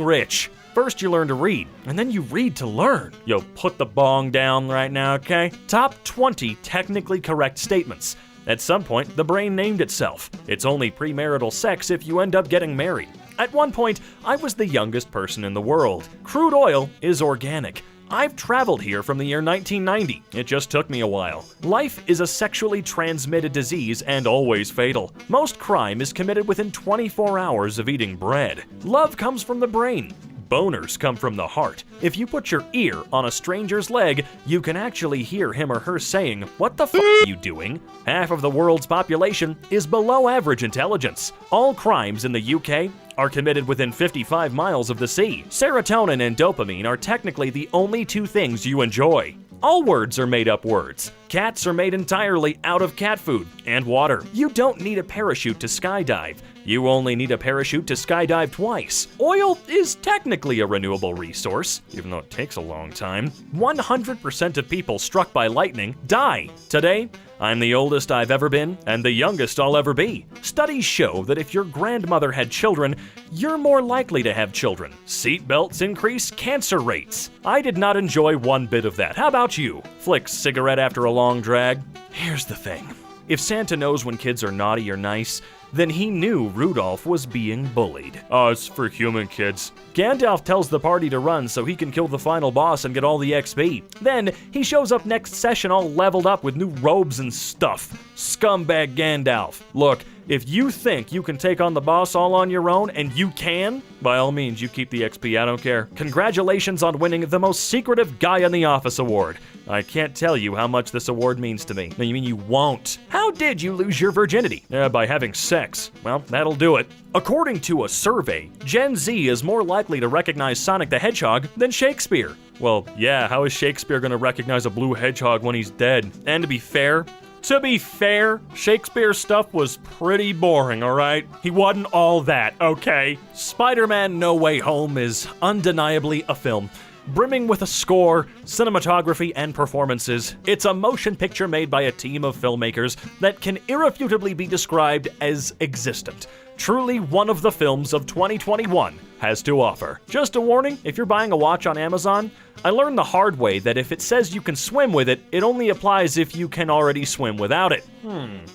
rich. First you learn to read, and then you read to learn. Yo, put the bong down right now, okay? Top 20 technically correct statements. At some point, the brain named itself. It's only premarital sex if you end up getting married. At one point, I was the youngest person in the world. Crude oil is organic. I've traveled here from the year 1990. It just took me a while. Life is a sexually transmitted disease and always fatal. Most crime is committed within 24 hours of eating bread. Love comes from the brain. Boners come from the heart. If you put your ear on a stranger's leg, you can actually hear him or her saying, "What the f*** are you doing?" Half of the world's population is below average intelligence. All crimes in the UK are committed within 55 miles of the sea. Serotonin and dopamine are technically the only two things you enjoy. All words are made-up words. Cats are made entirely out of cat food and water. You don't need a parachute to skydive. You only need a parachute to skydive twice. Oil is technically a renewable resource, even though it takes a long time. 100% of people struck by lightning die. Today, I'm the oldest I've ever been and the youngest I'll ever be. Studies show that if your grandmother had children, you're more likely to have children. Seatbelts increase cancer rates. I did not enjoy one bit of that. How about you? Flick cigarette after a long drag? Here's the thing. If Santa knows when kids are naughty or nice, then he knew Rudolph was being bullied. Oh, it's for human kids. Gandalf tells the party to run so he can kill the final boss and get all the XP. Then, he shows up next session all leveled up with new robes and stuff. Scumbag Gandalf. Look, if you think you can take on the boss all on your own, and you can, by all means, you keep the XP, I don't care. Congratulations on winning the most secretive guy in the office award. I can't tell you how much this award means to me. No, you mean you won't. How did you lose your virginity? By having sex. Well, that'll do it. According to a survey, Gen Z is more likely to recognize Sonic the Hedgehog than Shakespeare. Well, yeah, how is Shakespeare gonna recognize a blue hedgehog when he's dead? And to be fair, To be fair, Shakespeare's stuff was pretty boring, alright? He wasn't all that, okay? Spider-Man No Way Home is undeniably a film. Brimming with a score, cinematography, and performances, it's a motion picture made by a team of filmmakers that can irrefutably be described as existent. Truly one of the films of 2021 has to offer. Just a warning, if you're buying a watch on Amazon, I learned the hard way that if it says you can swim with it, it only applies if you can already swim without it.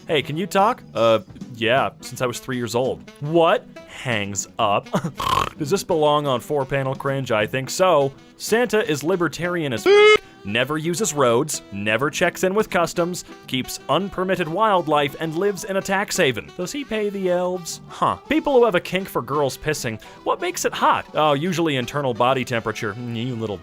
Hey, can you talk? Yeah, since I was 3 years old. What? Hangs up. Does this belong on 4-panel cringe? I think so. Santa is libertarian as never uses roads, never checks in with customs, keeps unpermitted wildlife, and lives in a tax haven. Does he pay the elves? Huh. People who have a kink for girls pissing, what makes it hot? Oh, usually internal body temperature. You little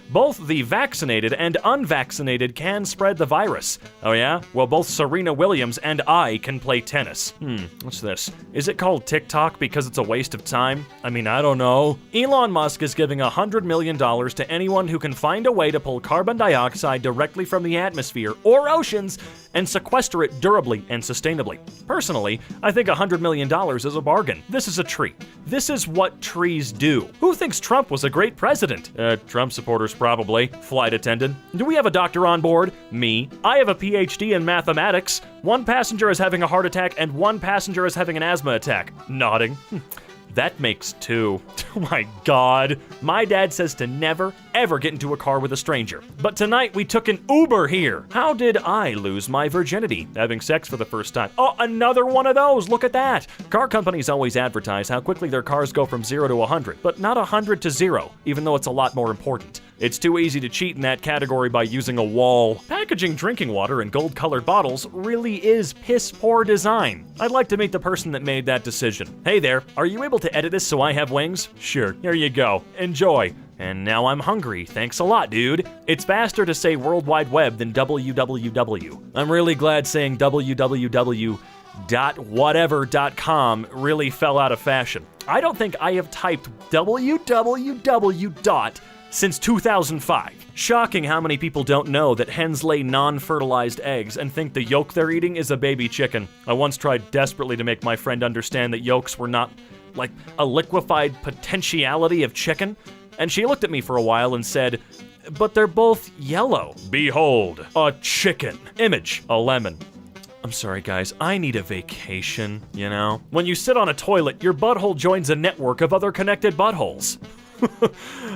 Both the vaccinated and unvaccinated can spread the virus. Oh yeah? Well, both Serena Williams and I can play tennis. What's this? Is it called TikTok because it's a waste of time? I mean, I don't know. Elon Musk is giving $100 million to anyone who can find a way to pull carbon dioxide directly from the atmosphere or oceans and sequester it durably and sustainably. Personally, I think $100 million is a bargain. This is a tree. This is what trees do. Who thinks Trump was a great president? Trump supporters probably. Flight attendant. Do we have a doctor on board? Me. I have a PhD in mathematics. One passenger is having a heart attack and one passenger is having an asthma attack. Nodding. That makes 2. Oh my God. My dad says to never, ever get into a car with a stranger. But tonight we took an Uber here. How did I lose my virginity? Having sex for the first time. Oh, another one of those. Look at that. Car companies always advertise how quickly their cars go from 0 to 100, but not 100 to 0, even though it's a lot more important. It's too easy to cheat in that category by using a wall. Packaging drinking water in gold-colored bottles really is piss-poor design. I'd like to meet the person that made that decision. Hey there, are you able to edit this so I have wings? Sure, here you go. Enjoy. And now I'm hungry. Thanks a lot, dude. It's faster to say World Wide Web than www. I'm really glad saying www.whatever.com really fell out of fashion. I don't think I have typed www. Since 2005. Shocking how many people don't know that hens lay non-fertilized eggs and think the yolk they're eating is a baby chicken. I once tried desperately to make my friend understand that yolks were not like a liquefied potentiality of chicken, and she looked at me for a while and said, but they're both yellow. Behold, a chicken. Image, a lemon. I'm sorry, guys, I need a vacation, you know? When you sit on a toilet, your butthole joins a network of other connected buttholes.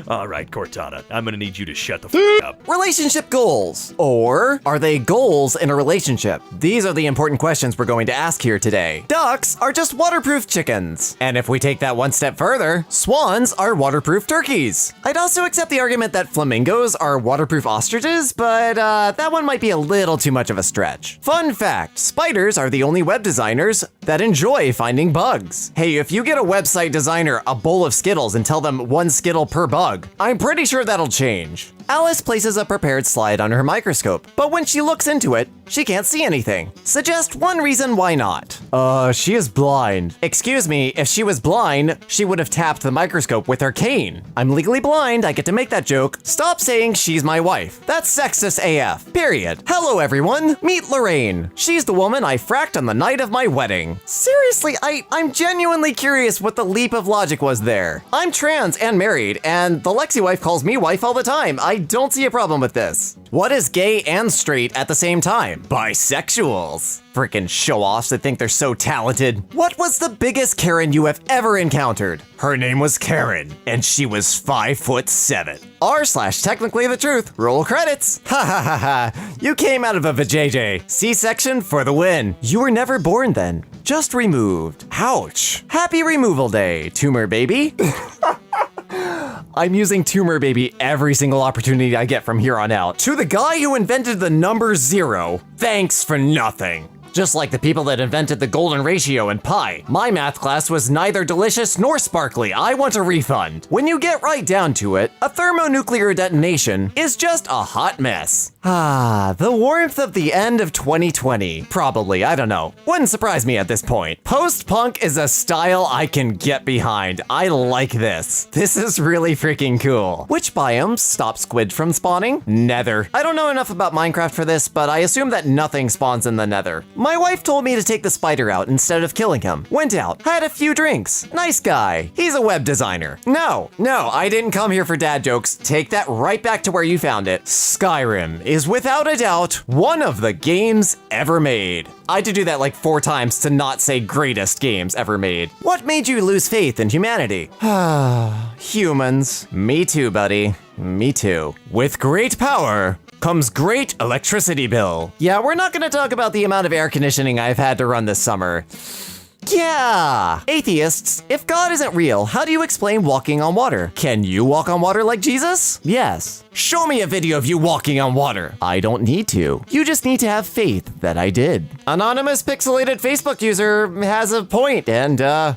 All right, Cortana, I'm gonna need you to shut the f*** up. Relationship goals. Or are they goals in a relationship? These are the important questions we're going to ask here today. Ducks are just waterproof chickens. And if we take that one step further, swans are waterproof turkeys. I'd also accept the argument that flamingos are waterproof ostriches, but that one might be a little too much of a stretch. Fun fact, spiders are the only web designers that enjoy finding bugs. Hey, if you get a website designer a bowl of Skittles and tell them one Skittle per bug, I'm pretty sure that'll change. Alice places a prepared slide on her microscope, but when she looks into it, she can't see anything. Suggest one reason why not. She is blind. Excuse me, if she was blind, she would have tapped the microscope with her cane. I'm legally blind, I get to make that joke. Stop saying she's my wife. That's sexist AF, period. Hello everyone, meet Lorraine. She's the woman I fracked on the night of my wedding. Seriously, I'm genuinely curious what the leap of logic was there. I'm trans and married, and the Lexi wife calls me wife all the time. I don't see a problem with this. What is gay and straight at the same time? Bisexuals. Frickin' show-offs that think they're so talented. What was the biggest Karen you have ever encountered? Her name was Karen, and she was 5'7". r/technically the truth. Roll credits. Ha ha ha ha. You came out of a vajayjay. C-section for the win. You were never born then. Just removed. Ouch. Happy removal day, tumor baby. I'm using tumor baby every single opportunity I get from here on out. To the guy who invented the number 0, thanks for nothing. Just like the people that invented the golden ratio and pi. My math class was neither delicious nor sparkly. I want a refund. When you get right down to it, a thermonuclear detonation is just a hot mess. The warmth of the end of 2020. Probably, I don't know. Wouldn't surprise me at this point. Post-punk is a style I can get behind. I like this. This is really freaking cool. Which biomes stop squid from spawning? Nether. I don't know enough about Minecraft for this, but I assume that nothing spawns in the nether. My wife told me to take the spider out instead of killing him. Went out, had a few drinks. Nice guy. He's a web designer. No, I didn't come here for dad jokes. Take that right back to where you found it. Skyrim is without a doubt one of the games ever made. I had to do that like 4 times to not say greatest games ever made. What made you lose faith in humanity? Humans. Me too, buddy. Me too. With great power comes great electricity bill. Yeah, we're not gonna talk about the amount of air conditioning I've had to run this summer. Yeah! Atheists, if God isn't real, how do you explain walking on water? Can you walk on water like Jesus? Yes. Show me a video of you walking on water. I don't need to. You just need to have faith that I did. Anonymous pixelated Facebook user has a point and,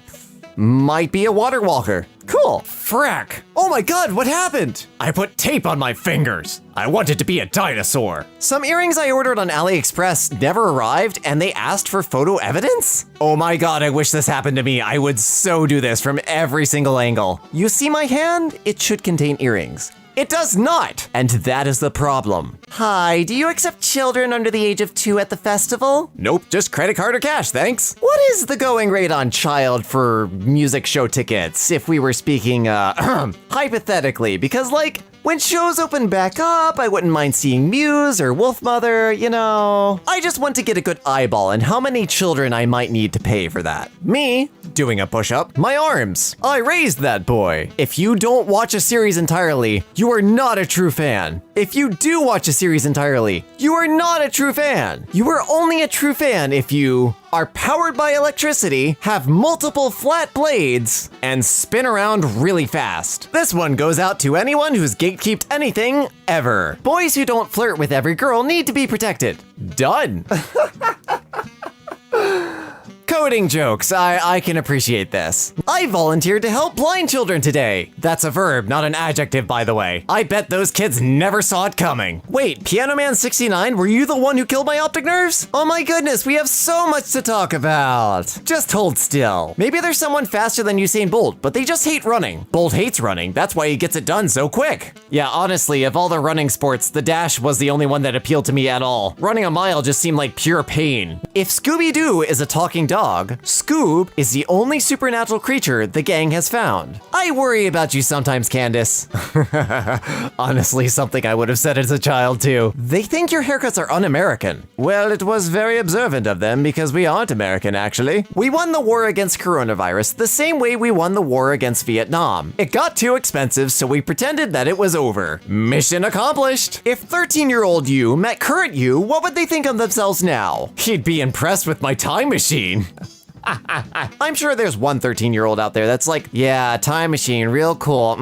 might be a water walker. Cool. Frack. Oh my god, what happened? I put tape on my fingers. I wanted to be a dinosaur. Some earrings I ordered on AliExpress never arrived and they asked for photo evidence? Oh my god, I wish this happened to me. I would so do this from every single angle. You see my hand? It should contain earrings. It does not! And that is the problem. Hi, do you accept children under the age of 2 at the festival? Nope, just credit card or cash, thanks. What is the going rate on child for music show tickets, if we were speaking, hypothetically? Because, like, when shows open back up, I wouldn't mind seeing Muse or Wolfmother, you know. I just want to get a good eyeball on how many children I might need to pay for that. Me, doing a push-up, my arms. I raised that boy. If you don't watch a series entirely, you are not a true fan. If you do watch a series entirely, you are not a true fan. You are only a true fan if you are powered by electricity, have multiple flat blades, and spin around really fast. This one goes out to anyone who's gatekeeped anything ever. Boys who don't flirt with every girl need to be protected. Done. Coding jokes, I can appreciate this. I volunteered to help blind children today. That's a verb, not an adjective, by the way. I bet those kids never saw it coming. Wait, Piano Man 69, were you the one who killed my optic nerves? Oh my goodness, we have so much to talk about. Just hold still. Maybe there's someone faster than Usain Bolt, but they just hate running. Bolt hates running, that's why he gets it done so quick. Yeah, honestly, of all the running sports, the dash was the only one that appealed to me at all. Running a mile just seemed like pure pain. If Scooby-Doo is a talking dog, Scoob is the only supernatural creature the gang has found. I worry about you sometimes, Candace. Honestly, something I would have said as a child too. They think your haircuts are un-American. Well, it was very observant of them because we aren't American, actually. We won the war against coronavirus the same way we won the war against Vietnam. It got too expensive, so we pretended that it was over. Mission accomplished. If 13-year-old you met current you, what would they think of themselves now? He'd be impressed with my time machine. I'm sure there's one 13-year-old out there that's like, yeah, time machine, real cool,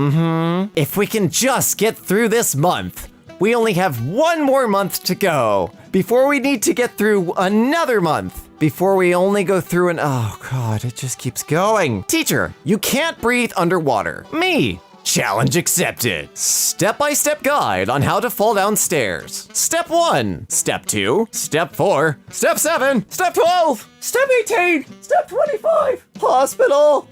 If we can just get through this month. We only have 1 more month to go before we need to get through another month. Before we only go through oh god, it just keeps going. Teacher, you can't breathe underwater. Me. Challenge accepted. Step-by-step guide on how to fall down stairs. Step 1, Step 2, Step 4, Step 7, Step 12, Step 18, Step 25, hospital.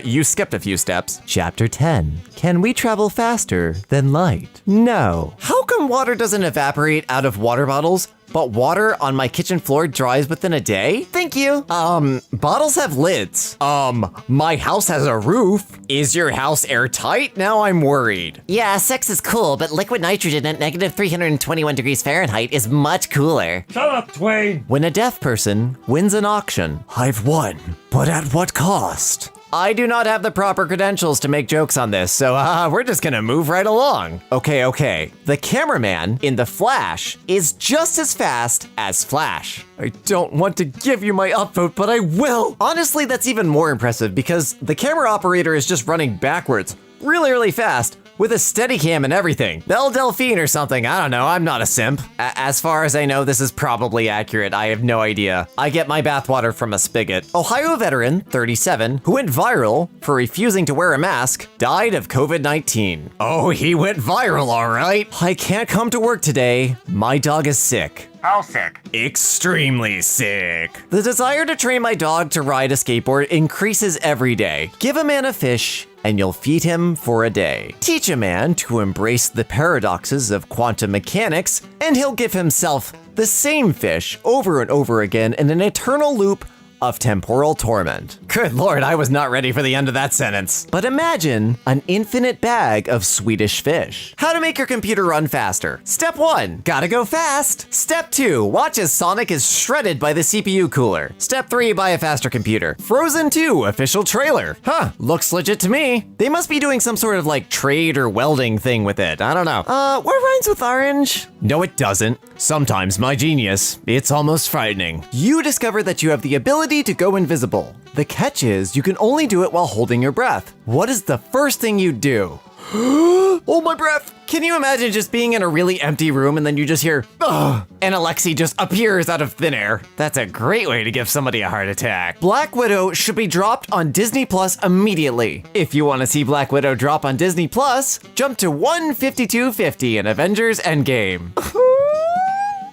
You skipped a few steps. Chapter 10, can we travel faster than light? No. How come water doesn't evaporate out of water bottles, but water on my kitchen floor dries within a day? Thank you. Bottles have lids. My house has a roof. Is your house airtight? Now I'm worried. Yeah, sex is cool, but liquid nitrogen at negative 321 degrees Fahrenheit is much cooler. Shut up, Twain! When a deaf person wins an auction, I've won, but at what cost? I do not have the proper credentials to make jokes on this, so we're just gonna move right along. Okay. The cameraman in The Flash is just as fast as Flash. I don't want to give you my upvote, but I will. Honestly, that's even more impressive because the camera operator is just running backwards really fast with a Steadicam and everything. Belle Delphine or something, I don't know, I'm not a simp. As far as I know, this is probably accurate, I have no idea. I get my bathwater from a spigot. Ohio veteran, 37, who went viral for refusing to wear a mask, died of COVID-19. Oh, he went viral, all right. I can't come to work today. My dog is sick. How sick? Extremely sick. The desire to train my dog to ride a skateboard increases every day. Give a man a fish, and you'll feed him for a day. Teach a man to embrace the paradoxes of quantum mechanics, and he'll give himself the same fish over and over again in an eternal loop of temporal torment. Good lord, I was not ready for the end of that sentence. But imagine an infinite bag of Swedish fish. How to make your computer run faster. Step 1, gotta go fast. Step 2, watch as Sonic is shredded by the CPU cooler. Step 3, buy a faster computer. Frozen 2 official trailer. Huh, looks legit to me. They must be doing some sort of like trade or welding thing with it. I don't know. What rhymes with orange? No, it doesn't. Sometimes my genius, it's almost frightening. You discover that you have the ability to go invisible. The catch is you can only do it while holding your breath. What is the first thing you do? Oh, my breath! Can you imagine just being in a really empty room and then you just hear, ugh, and a Lexi just appears out of thin air? That's a great way to give somebody a heart attack. Black Widow should be dropped on Disney Plus immediately. If you want to see Black Widow drop on Disney Plus, jump to 152.50 in Avengers Endgame.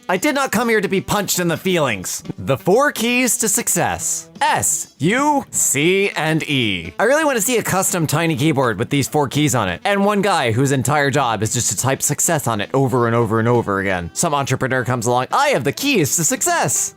I did not come here to be punched in the feelings. The 4 keys to success. S, U, C, and E. I really want to see a custom tiny keyboard with these 4 keys on it. And one guy whose entire job is just to type success on it over and over and over again. Some entrepreneur comes along, I have the keys to success.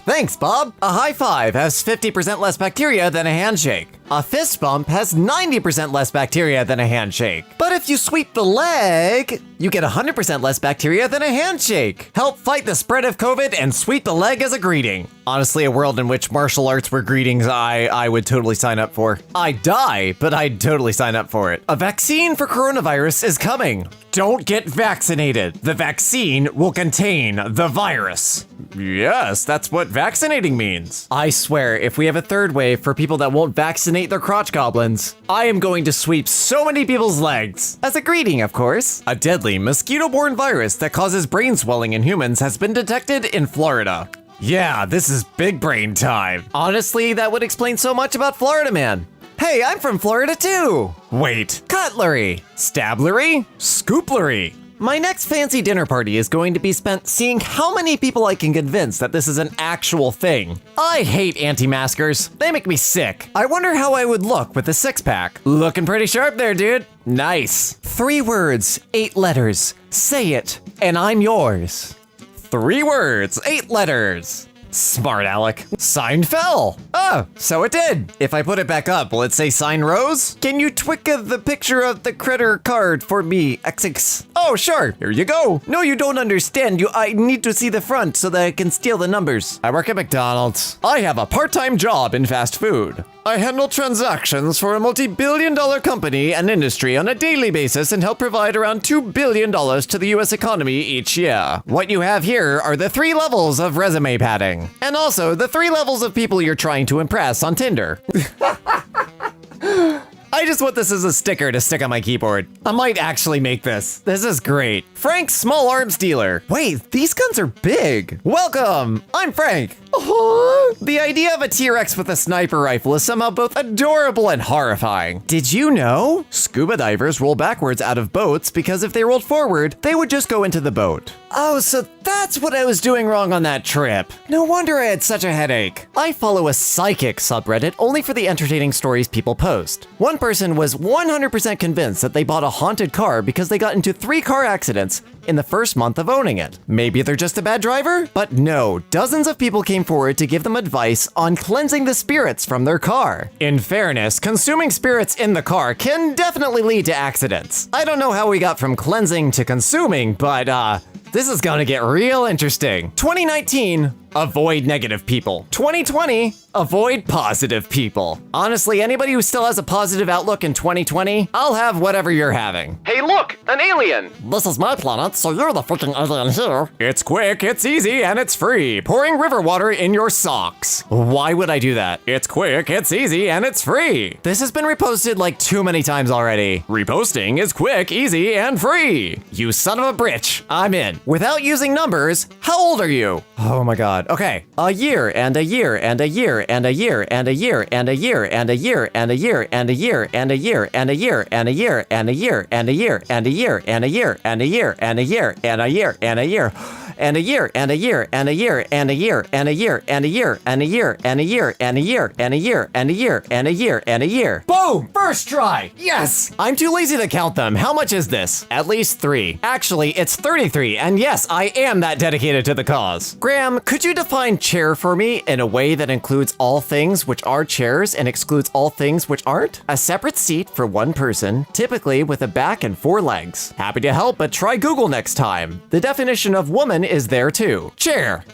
Thanks, Bob. A high five has 50% less bacteria than a handshake. A fist bump has 90% less bacteria than a handshake. But if you sweep the leg, you get 100% less bacteria than a handshake. Help fight the spread of COVID and sweep the leg as a greeting. Honestly, a world in which martial arts were greetings, I would totally sign up for. I'd die, but I'd totally sign up for it. A vaccine for coronavirus is coming. Don't get vaccinated. The vaccine will contain the virus. Yes, that's what vaccinating means. I swear, if we have a third wave for people that won't vaccinate their crotch goblins, I am going to sweep so many people's legs. As a greeting, of course. A deadly mosquito-borne virus that causes brain swelling in humans has been detected in Florida. Yeah, this is big brain time. Honestly, that would explain so much about Florida Man. Hey, I'm from Florida too! Wait, cutlery, stablery, scooplery. My next fancy dinner party is going to be spent seeing how many people I can convince that this is an actual thing. I hate anti-maskers. They make me sick. I wonder how I would look with a 6-pack. Looking pretty sharp there, dude. Nice. 3 words, 8 letters. Say it, and I'm yours. 3 words, 8 letters. Smart Alec. Sign fell. Oh, so it did. If I put it back up, will it say sign rose? Can you twicka the picture of the critter card for me, XX? Oh, sure. Here you go. No, you don't understand. I need to see the front so that I can steal the numbers. I work at McDonald's. I have a part-time job in fast food. I handle transactions for a multi-billion-dollar company and industry on a daily basis and help provide around $2 billion to the US economy each year. What you have here are the 3 levels of resume padding. And also the 3 levels of people you're trying to impress on Tinder. I just want this as a sticker to stick on my keyboard. I might actually make this. This is great. Frank's small arms dealer. Wait, these guns are big. Welcome, I'm Frank. The idea of a T-Rex with a sniper rifle is somehow both adorable and horrifying. Did you know? Scuba divers roll backwards out of boats because if they rolled forward, they would just go into the boat. Oh, so that's what I was doing wrong on that trip. No wonder I had such a headache. I follow a psychic subreddit only for the entertaining stories people post. One person was 100% convinced that they bought a haunted car because they got into 3 car accidents in the first month of owning it. Maybe they're just a bad driver? But no, dozens of people came forward to give them advice on cleansing the spirits from their car. In fairness, consuming spirits in the car can definitely lead to accidents. I don't know how we got from cleansing to consuming, but this is gonna get real interesting. 2019, avoid negative people. 2020, Avoid positive people. Honestly, anybody who still has a positive outlook in 2020, I'll have whatever you're having. Hey, look, an alien. This is my planet, so you're the freaking alien here. It's quick, it's easy, and it's free. Pouring river water in your socks. Why would I do that? It's quick, it's easy, and it's free. This has been reposted like too many times already. Reposting is quick, easy, and free. You son of a bitch. I'm in. Without using numbers, how old are you? Oh my god. Okay. A year, and a year, and a year, and a year, and a year, and a year, and a year, and a year, and a year, and a year, and a year, and a year, and a year, and a year, and a year, and a year, and a year, and a year, and a year, and a year. And a year, and a year, and a year, and a year, and a year, and a year, and a year, and a year, and a year, and a year, and a year, and a year, and a year. Boom! First try! Yes! I'm too lazy to count them. How much is this? At least 3. Actually, it's 33, and yes, I am that dedicated to the cause. Graham, could you define chair for me in a way that includes all things which are chairs and excludes all things which aren't? A separate seat for one person, typically with a back and 4 legs. Happy to help, but try Google next time. The definition of woman is there too. Chair.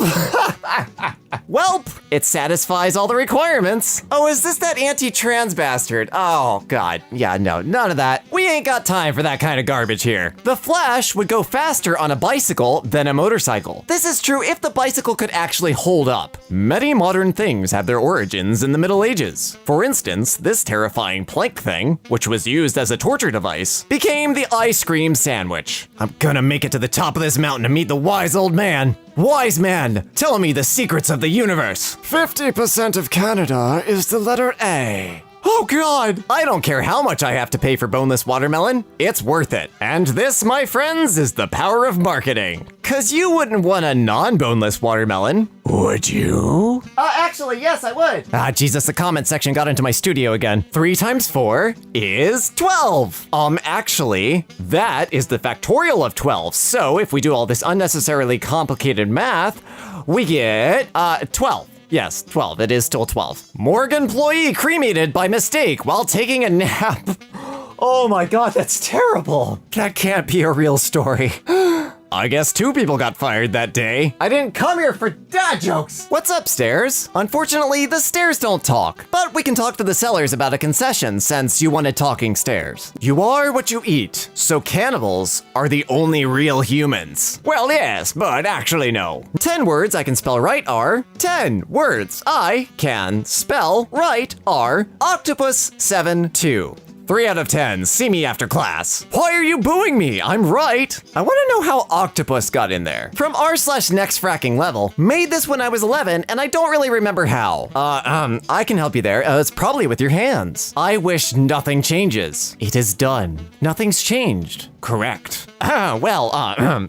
Welp, it satisfies all the requirements. Oh, is this that anti-trans bastard? Oh, God. Yeah, no, none of that. We ain't got time for that kind of garbage here. The Flash would go faster on a bicycle than a motorcycle. This is true if the bicycle could actually hold up. Many modern things have their origins in the Middle Ages. For instance, this terrifying plank thing, which was used as a torture device, became the ice cream sandwich. I'm gonna make it to the top of this mountain to meet the wise old man. Wise man, tell me the secrets of the universe. 50% of Canada is the letter A. Oh God! I don't care how much I have to pay for boneless watermelon, it's worth it. And this, my friends, is the power of marketing. Cause you wouldn't want a non-boneless watermelon, would you? Actually, yes, I would. Jesus, the comment section got into my studio again. 3 times 4 is 12. Actually, that is the factorial of 12. So if we do all this unnecessarily complicated math, we get 12. Yes, 12. It is still 12. Morgue employee cremated by mistake while taking a nap. Oh my god, that's terrible. That can't be a real story. I guess 2 people got fired that day. I didn't come here for dad jokes. What's up, stairs? Unfortunately, the stairs don't talk, but we can talk to the sellers about a concession since you wanted talking stairs. You are what you eat, so cannibals are the only real humans. Well, yes, but actually no. 10 words I can spell right are 10 words I can spell right are octopus 7-2. 3 out of 10, see me after class. Why are you booing me? I'm right. I want to know how octopus got in there. From r/next fracking level, made this when I was 11 and I don't really remember how. I can help you there. It's probably with your hands. I wish nothing changes. It is done. Nothing's changed. Correct.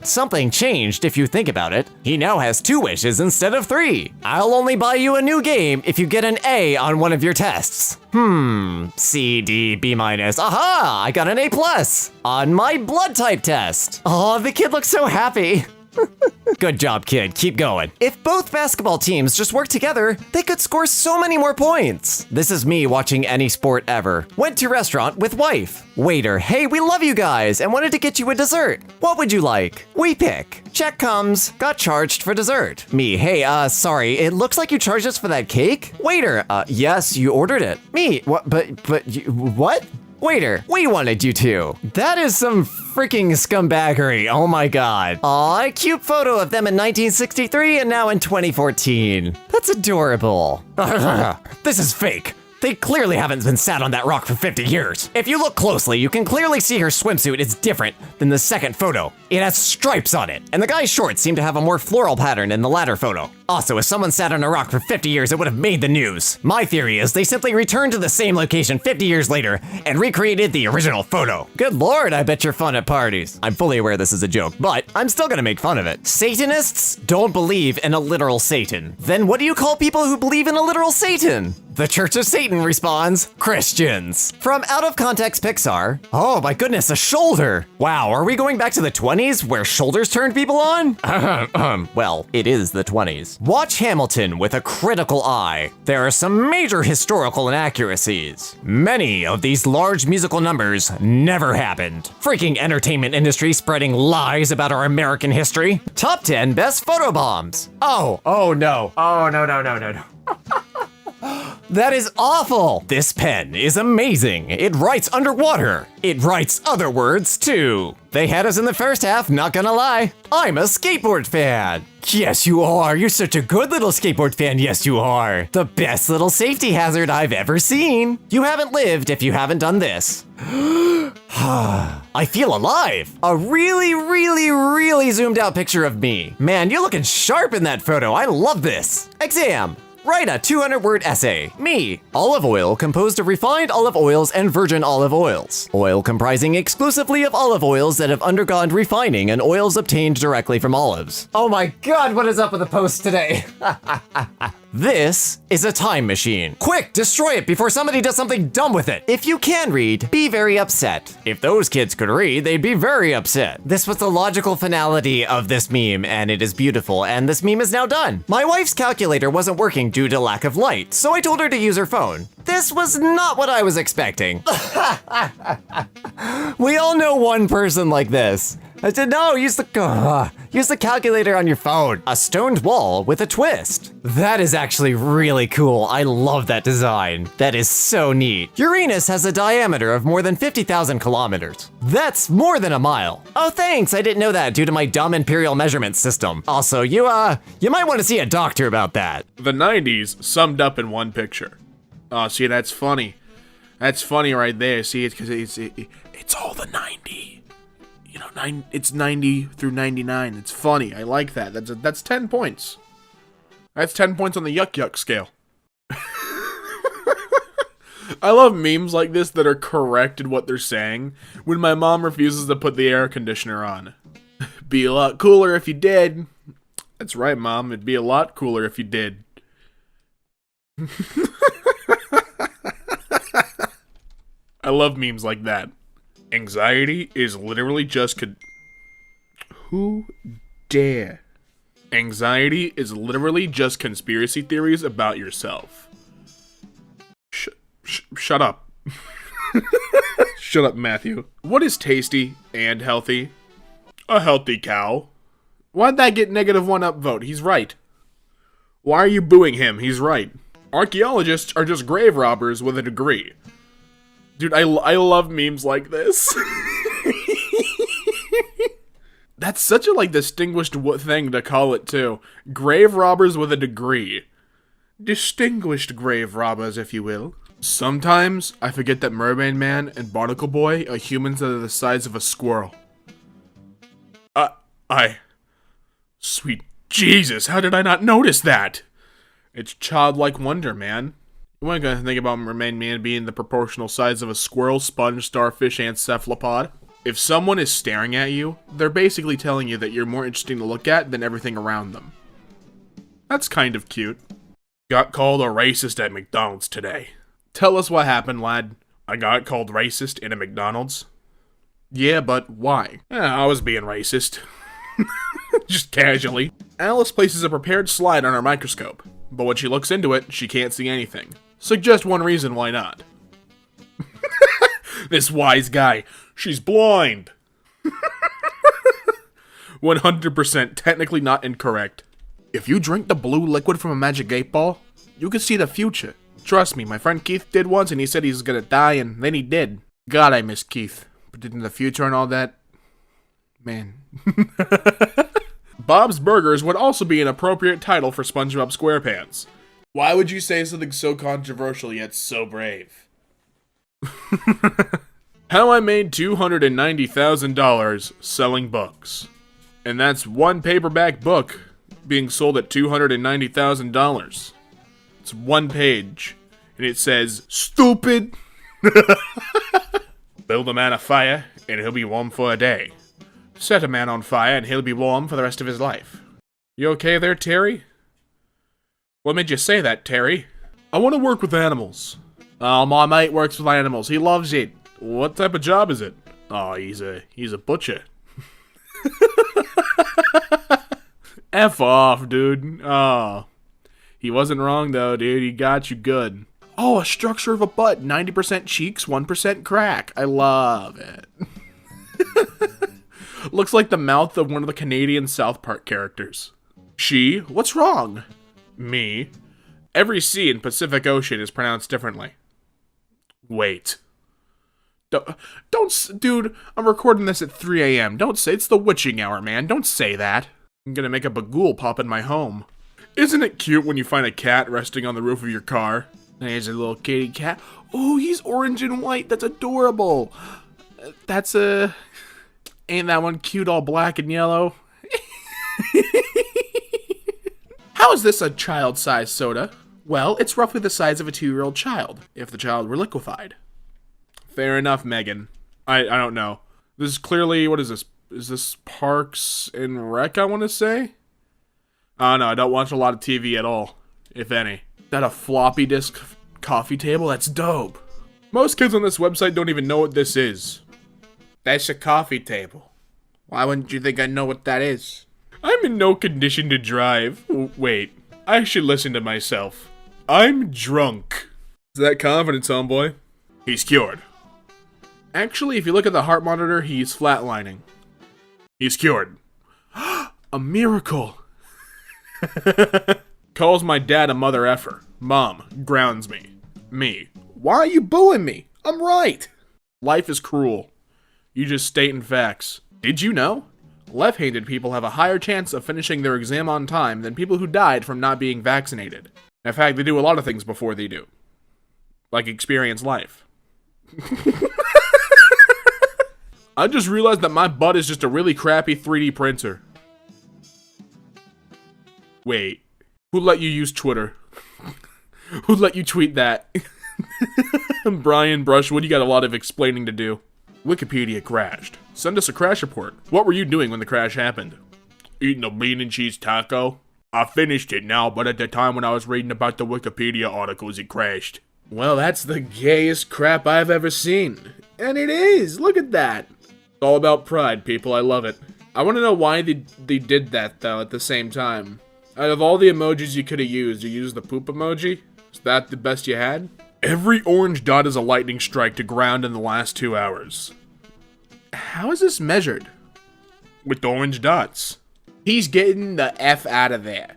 Something changed if you think about it. He now has 2 wishes instead of 3. I'll only buy you a new game if you get an A on one of your tests. C, D, B-. Aha! I got an A+ on my blood type test. Oh, the kid looks so happy. Good job, kid. Keep going. If both basketball teams just work together, they could score so many more points. This is me watching any sport ever. Went to restaurant with wife. Waiter, hey, we love you guys and wanted to get you a dessert. What would you like? We pick. Check comes. Got charged for dessert. Me, hey, sorry, it looks like you charged us for that cake? Waiter, yes, you ordered it. Me, what, but you, what? Waiter, we wanted you to. That is some freaking scumbaggery, oh my god. Aw, a cute photo of them in 1963 and now in 2014. That's adorable. This is fake. They clearly haven't been sat on that rock for 50 years. If you look closely, you can clearly see her swimsuit is different than the second photo. It has stripes on it, and the guy's shorts seem to have a more floral pattern in the latter photo. Also, if someone sat on a rock for 50 years, it would have made the news. My theory is they simply returned to the same location 50 years later and recreated the original photo. Good lord, I bet you're fun at parties. I'm fully aware this is a joke, but I'm still gonna make fun of it. Satanists don't believe in a literal Satan. Then what do you call people who believe in a literal Satan? The Church of Satan responds, Christians. From Out of Context Pixar, oh my goodness, a shoulder. Wow, are we going back to the 20s where shoulders turned people on? Well, it is the 20s. Watch Hamilton with a critical eye. There are some major historical inaccuracies. Many of these large musical numbers never happened. Freaking entertainment industry spreading lies about our American history. Top 10 best photobombs. Oh no. Oh no. That is awful! This pen is amazing. It writes underwater. It writes other words too. They had us in the first half, not gonna lie. I'm a skateboard fan. Yes, you are. You're such a good little skateboard fan. Yes, you are. The best little safety hazard I've ever seen. You haven't lived if you haven't done this. I feel alive. A really zoomed out picture of me. Man, you're looking sharp in that photo. I love this. Exam. Write a 200-word essay. Me. Olive oil composed of refined olive oils and virgin olive oils. Oil comprising exclusively of olive oils that have undergone refining and oils obtained directly from olives. Oh my god, what is up with the post today? This is a time machine. Quick, destroy it before somebody does something dumb with it. If you can read, be very upset. If those kids could read, they'd be very upset. This was the logical finality of this meme, and it is beautiful, and this meme is now done. My wife's calculator wasn't working due to lack of light, so I told her to use her phone. This was not what I was expecting. We all know one person like this. I said, no, use the calculator on your phone. A stoned wall with a twist. That is actually really cool. I love that design. That is so neat. Uranus has a diameter of more than 50,000 kilometers. That's more than a mile. Oh, thanks. I didn't know that due to my dumb imperial measurement system. Also, you might want to see a doctor about that. The 90s summed up in one picture. Oh, see, that's funny. That's funny right there. See, it's because it's all the 90. You know, it's 90 through 99. It's funny. I like that. That's 10 points. That's 10 points on the yuck scale. I love memes like this that are correct in what they're saying. When my mom refuses to put the air conditioner on. Be a lot cooler if you did. That's right, Mom. It'd be a lot cooler if you did. I love memes like that. Anxiety is literally just Who dare? Anxiety is literally just conspiracy theories about yourself. Shut up. Shut up, Matthew. What is tasty and healthy? A healthy cow. Why'd that get -1 upvote? He's right. Why are you booing him? He's right. Archaeologists are just grave robbers with a degree. Dude, I love memes like this. That's such a, distinguished thing to call it, too. Grave robbers with a degree. Distinguished grave robbers, if you will. Sometimes, I forget that Mermaid Man and Barnacle Boy are humans that are the size of a squirrel. Sweet Jesus, how did I not notice that? It's childlike wonder, man. You weren't gonna think about Mermaid Man being the proportional size of a squirrel, sponge, starfish, and cephalopod. If someone is staring at you, they're basically telling you that you're more interesting to look at than everything around them. That's kind of cute. Got called a racist at McDonald's today. Tell us what happened, lad. I got called racist in a McDonald's? Yeah, but why? I was being racist. Just casually. Alice places a prepared slide on her microscope, but when she looks into it, she can't see anything. Suggest one reason why not. This wise guy. She's blind. 100% technically not incorrect. If you drink the blue liquid from a magic 8-ball, you can see the future. Trust me, my friend Keith did once and he said he was gonna die and then he did. God, I miss Keith. Predicting the future and all that. Man. Bob's Burgers would also be an appropriate title for SpongeBob SquarePants. Why would you say something so controversial yet so brave? How I made $290,000 selling books. And that's one paperback book being sold at $290,000. It's one page, and it says, "Stupid." Build a man a fire, and he'll be warm for a day. Set a man on fire, and he'll be warm for the rest of his life. You okay there, Terry? What made you say that, Terry? I want to work with animals. Oh, my mate works with animals. He loves it. What type of job is it? Oh, he's a butcher. F off, dude. Oh. He wasn't wrong, though, dude. He got you good. Oh, a structure of a butt. 90% cheeks, 1% crack. I love it. Looks like the mouth of one of the Canadian South Park characters. She? What's wrong? Me? Every sea in Pacific Ocean is pronounced differently. Wait. Dude, I'm recording this at 3 a.m. Don't say it's the witching hour, man. Don't say that. I'm gonna make a bagul pop in my home. Isn't it cute when you find a cat resting on the roof of your car? There's a little kitty cat. Oh, he's orange and white. That's adorable. That's ain't that one cute all black and yellow? How is this a child-sized soda? Well, it's roughly the size of a 2-year-old child, if the child were liquefied. Fair enough, Megan. I don't know. This is clearly, what is this? Is this Parks and Rec, I want to say? Oh no, I don't watch a lot of TV at all, if any. Is that a floppy disk coffee table? That's dope. Most kids on this website don't even know what this is. That's a coffee table. Why wouldn't you think I know what that is? I'm in no condition to drive. Wait, I should listen to myself. I'm drunk. Is that confidence, homeboy? He's cured. Actually, if you look at the heart monitor, he's flatlining. He's cured. A miracle. Calls my dad a mother effer. Mom grounds me. Me. Why are you booing me? I'm right. Life is cruel. You just stating facts. Did you know? Left-handed people have a higher chance of finishing their exam on time than people who died from not being vaccinated. In fact, they do a lot of things before they do. Like experience life. I just realized that my butt is just a really crappy 3D printer. Wait, who let you use Twitter? Who let you tweet that? Brian Brushwood, you got a lot of explaining to do. Wikipedia crashed. Send us a crash report. What were you doing when the crash happened? Eating a bean and cheese taco. I finished it now, but at the time when I was reading about the Wikipedia articles, it crashed. Well, that's the gayest crap I've ever seen. And it is! Look at that! It's all about pride, people. I love it. I want to know why they did that, though, at the same time. Out of all the emojis you could have used, you used the poop emoji? Is that the best you had? Every orange dot is a lightning strike to ground in the last 2 hours. How is this measured? With orange dots. He's getting the F out of there.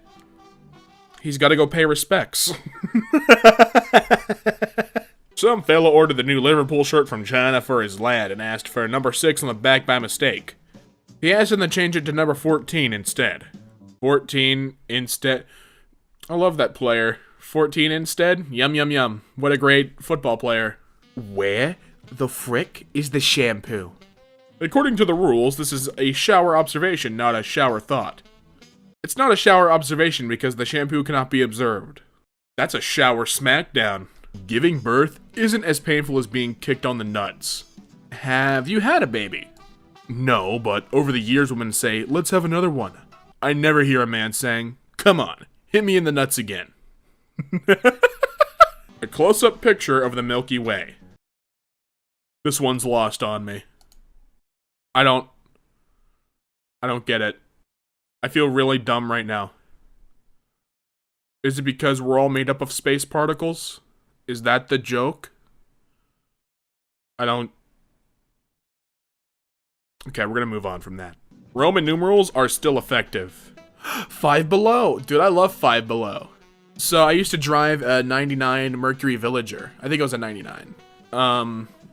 He's got to go pay respects. Some fella ordered the new Liverpool shirt from China for his lad and asked for number 6 on the back by mistake. He asked him to change it to number 14 instead. 14 instead. I love that player. 14 instead? Yum, yum, yum. What a great football player. Where the frick is the shampoo? According to the rules, this is a shower observation, not a shower thought. It's not a shower observation because the shampoo cannot be observed. That's a shower smackdown. Giving birth isn't as painful as being kicked on the nuts. Have you had a baby? No, but over the years women say, let's have another one. I never hear a man saying, come on, hit me in the nuts again. A close-up picture of the Milky Way. This one's lost on me. I don't get it. I feel really dumb right now. Is it because we're all made up of space particles? Is that the joke? Okay, we're gonna move on from that. Roman numerals are still effective. Five Below. Dude, I love Five Below. So I used to drive a 99 Mercury Villager. I think it was a 99.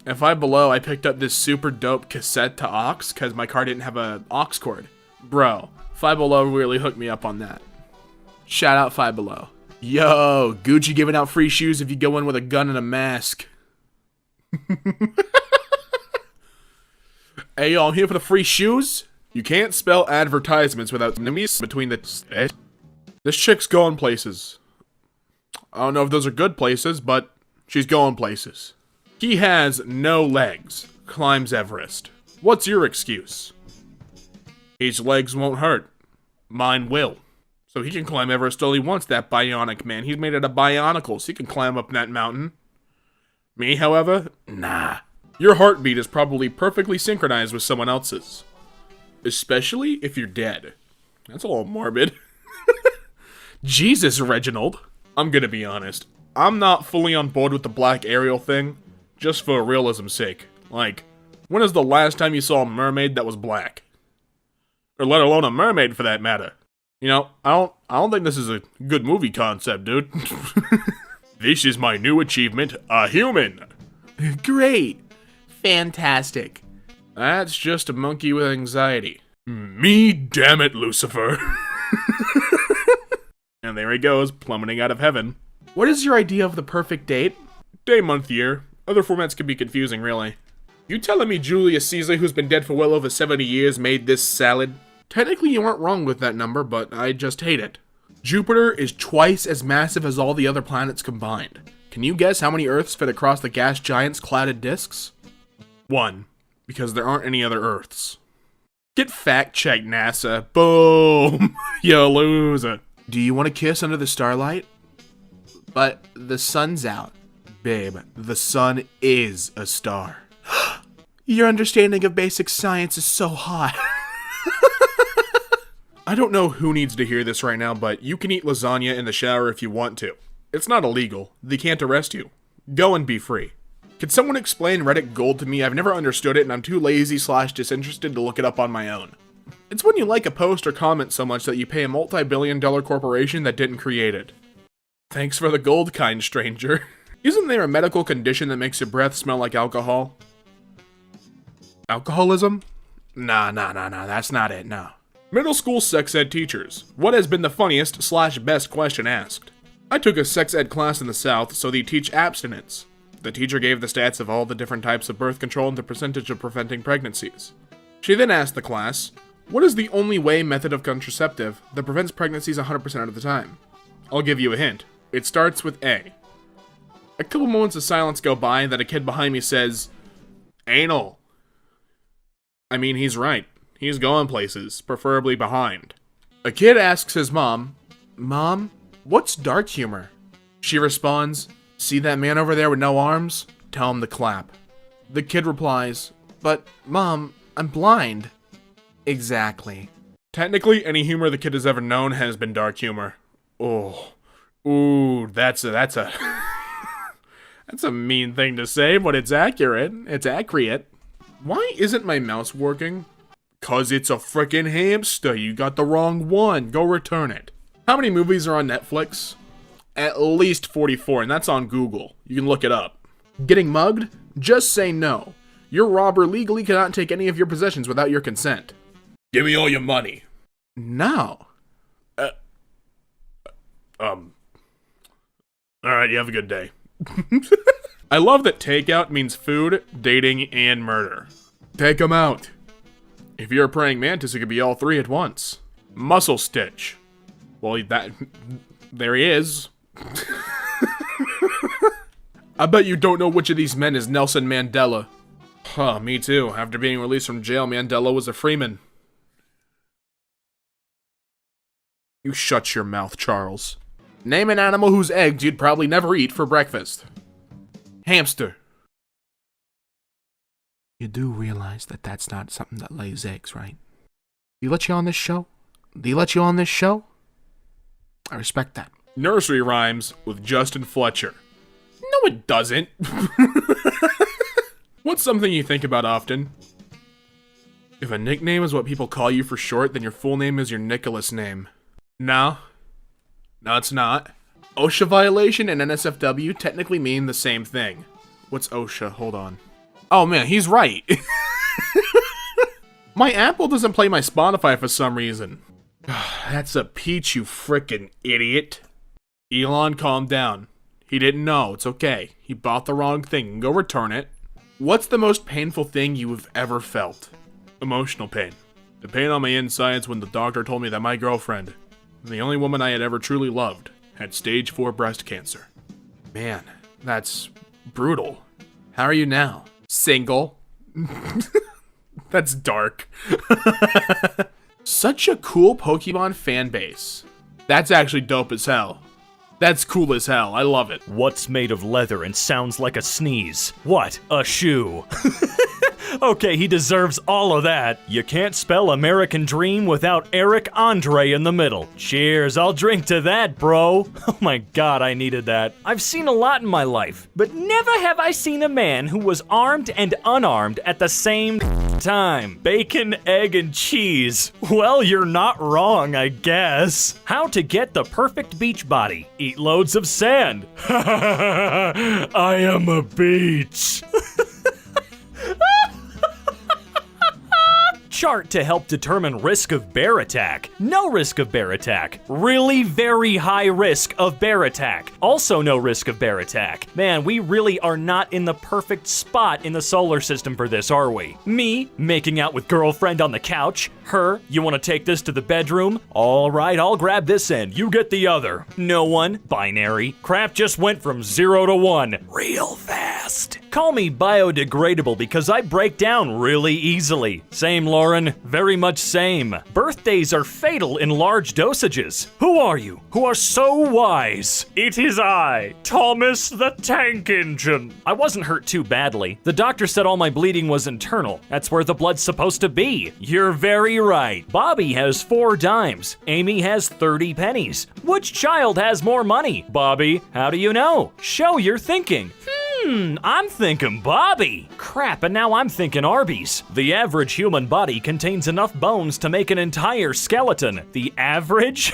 At Five Below, I picked up this super dope cassette to aux because my car didn't have a aux cord. Bro, Five Below really hooked me up on that. Shout out Five Below. Yo, Gucci giving out free shoes if you go in with a gun and a mask. Hey, yo, I'm here for the free shoes. You can't spell advertisements without enemies between the... This chick's going places. I don't know if those are good places, but she's going places. He has no legs. Climbs Everest. What's your excuse? His legs won't hurt. Mine will. So he can climb Everest all he wants, that bionic man. He's made out of bionicles. He can climb up that mountain. Me, however? Nah. Your heartbeat is probably perfectly synchronized with someone else's. Especially if you're dead. That's a little morbid. Jesus, Reginald. I'm gonna be honest. I'm not fully on board with the black Ariel thing, just for realism's sake. Like, when is the last time you saw a mermaid that was black? Or let alone a mermaid for that matter? You know, I don't think this is a good movie concept, dude. This is my new achievement, a human. Great. Fantastic. That's just a monkey with anxiety. Me, damn it, Lucifer. And there he goes, plummeting out of heaven. What is your idea of the perfect date? Day, month, year. Other formats can be confusing, really. You telling me Julius Caesar, who's been dead for well over 70 years, made this salad? Technically, you weren't wrong with that number, but I just hate it. Jupiter is twice as massive as all the other planets combined. Can you guess how many Earths fit across the gas giant's clouded disks? 1. Because there aren't any other Earths. Get fact-checked, NASA. Boom! You loser. Do you want to kiss under the starlight? But the sun's out. Babe, the sun is a star. Your understanding of basic science is so hot. I don't know who needs to hear this right now, but you can eat lasagna in the shower if you want to. It's not illegal. They can't arrest you. Go and be free. Could someone explain Reddit Gold to me? I've never understood it, and I'm too lazy/disinterested to look it up on my own. It's when you like a post or comment so much that you pay a multi-billion-dollar corporation that didn't create it. Thanks for the gold, kind stranger. Isn't there a medical condition that makes your breath smell like alcohol? Alcoholism? Nah, that's not it, no. Middle school sex ed teachers. What has been the funniest/best question asked? I took a sex ed class in the South, so they teach abstinence. The teacher gave the stats of all the different types of birth control and the percentage of preventing pregnancies. She then asked the class, what is the only method of contraceptive that prevents pregnancies 100% of the time? I'll give you a hint. It starts with A. A couple moments of silence go by, and then a kid behind me says, anal. I mean, he's right. He's going places, preferably behind. A kid asks his mom, Mom, what's dark humor? She responds, see that man over there with no arms? Tell him to clap. The kid replies, but, Mom, I'm blind. Exactly. Technically, any humor the kid has ever known has been dark humor. Oh. Ooh, that's a that's a mean thing to say, but it's accurate. It's accurate. Why isn't my mouse working? 'Cause it's a frickin' hamster. You got the wrong one. Go return it. How many movies are on Netflix? At least 44, and that's on Google. You can look it up. Getting mugged? Just say no. Your robber legally cannot take any of your possessions without your consent. Give me all your money. No. Alright, you have a good day. I love that takeout means food, dating, and murder. Take 'em out. If you're a praying mantis, it could be all three at once. Muscle stitch. Well, there he is. I bet you don't know which of these men is Nelson Mandela. Huh, me too. After being released from jail, Mandela was a freeman. You shut your mouth, Charles. Name an animal whose eggs you'd probably never eat for breakfast. Hamster. You do realize that that's not something that lays eggs, right? Do you let you on this show? Do you let you on this show? I respect that. Nursery rhymes with Justin Fletcher. No, it doesn't. What's something you think about often? If a nickname is what people call you for short, then your full name is your Nicholas name. No, it's not. OSHA violation and NSFW technically mean the same thing. What's OSHA? Hold on. Oh man, he's right. My Apple doesn't play my Spotify for some reason. That's a peach, you frickin' idiot. Elon, calm down. He didn't know. It's okay. He bought the wrong thing. Go return it. What's the most painful thing you have ever felt? Emotional pain. The pain on my insides when the doctor told me that my girlfriend, the only woman I had ever truly loved, had stage 4 breast cancer. Man, that's brutal. How are you now? Single. That's dark. Such a cool Pokemon fan base. That's actually dope as hell. That's cool as hell. I love it. What's made of leather and sounds like a sneeze? What? A shoe. Okay, he deserves all of that. You can't spell American Dream without Eric Andre in the middle. Cheers, I'll drink to that, bro. Oh my god, I needed that. I've seen a lot in my life, but never have I seen a man who was armed and unarmed at the same time. Bacon, egg, and cheese. Well, you're not wrong, I guess. How to get the perfect beach body. Eat loads of sand. I am a beach. Chart to help determine risk of bear attack. No risk of bear attack. Really very high risk of bear attack. Also no risk of bear attack. Man, we really are not in the perfect spot in the solar system for this, are we? Me, making out with girlfriend on the couch. Her, you want to take this to the bedroom? All right, I'll grab this end. You get the other. No one. Binary. Crap just went from 0 to 1. Real fast. Call me biodegradable because I break down really easily. Same, Lauren. Very much same. Birthdays are fatal in large dosages. Who are you? Who are so wise? It is I, Thomas the Tank Engine. I wasn't hurt too badly. The doctor said all my bleeding was internal. That's where the blood's supposed to be. You're very right. Bobby has 4 dimes. Amy has 30 pennies. Which child has more money? Bobby, how do you know? Show your thinking. I'm thinking Bobby. Crap, and now I'm thinking Arby's. The average human body contains enough bones to make an entire skeleton. The average?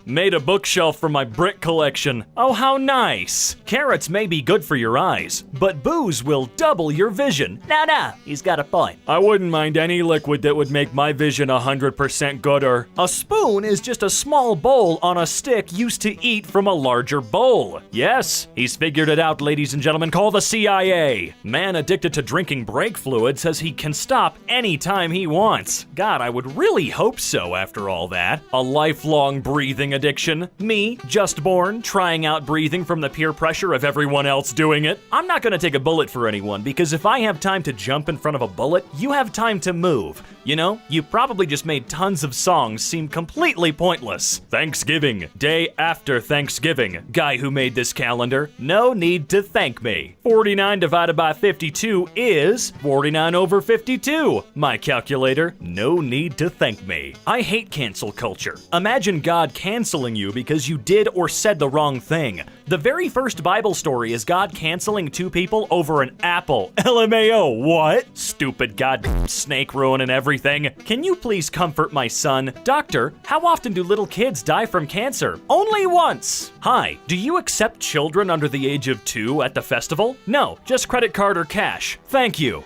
Made a bookshelf for my brick collection. Oh, how nice. Carrots may be good for your eyes, but booze will double your vision. Nah, he's got a point. I wouldn't mind any liquid that would make my vision 100% gooder. A spoon is just a small bowl on a stick used to eat from a larger bowl. Yes, he's figured it out, ladies and gentlemen. Call the CIA. Man addicted to drinking brake fluid says he can stop anytime he wants. God, I would really hope so after all that. A lifelong breathing addiction. Me, just born, trying out breathing from the peer pressure of everyone else doing it. I'm not gonna take a bullet for anyone because if I have time to jump in front of a bullet, you have time to move. You know, you probably just made tons of songs seem completely pointless. Thanksgiving, day after Thanksgiving. Guy who made this calendar, no need to thank me. 49 divided by 52 is 49 over 52. My calculator, no need to thank me. I hate cancel culture. Imagine God canceling you because you did or said the wrong thing. The very first Bible story is God canceling 2 people over an apple. LMAO, what? Stupid goddamn snake ruining everything. Can you please comfort my son? Doctor, how often do little kids die from cancer? Only once. Hi, do you accept children under the age of 2 at the festival? No, just credit card or cash. Thank you.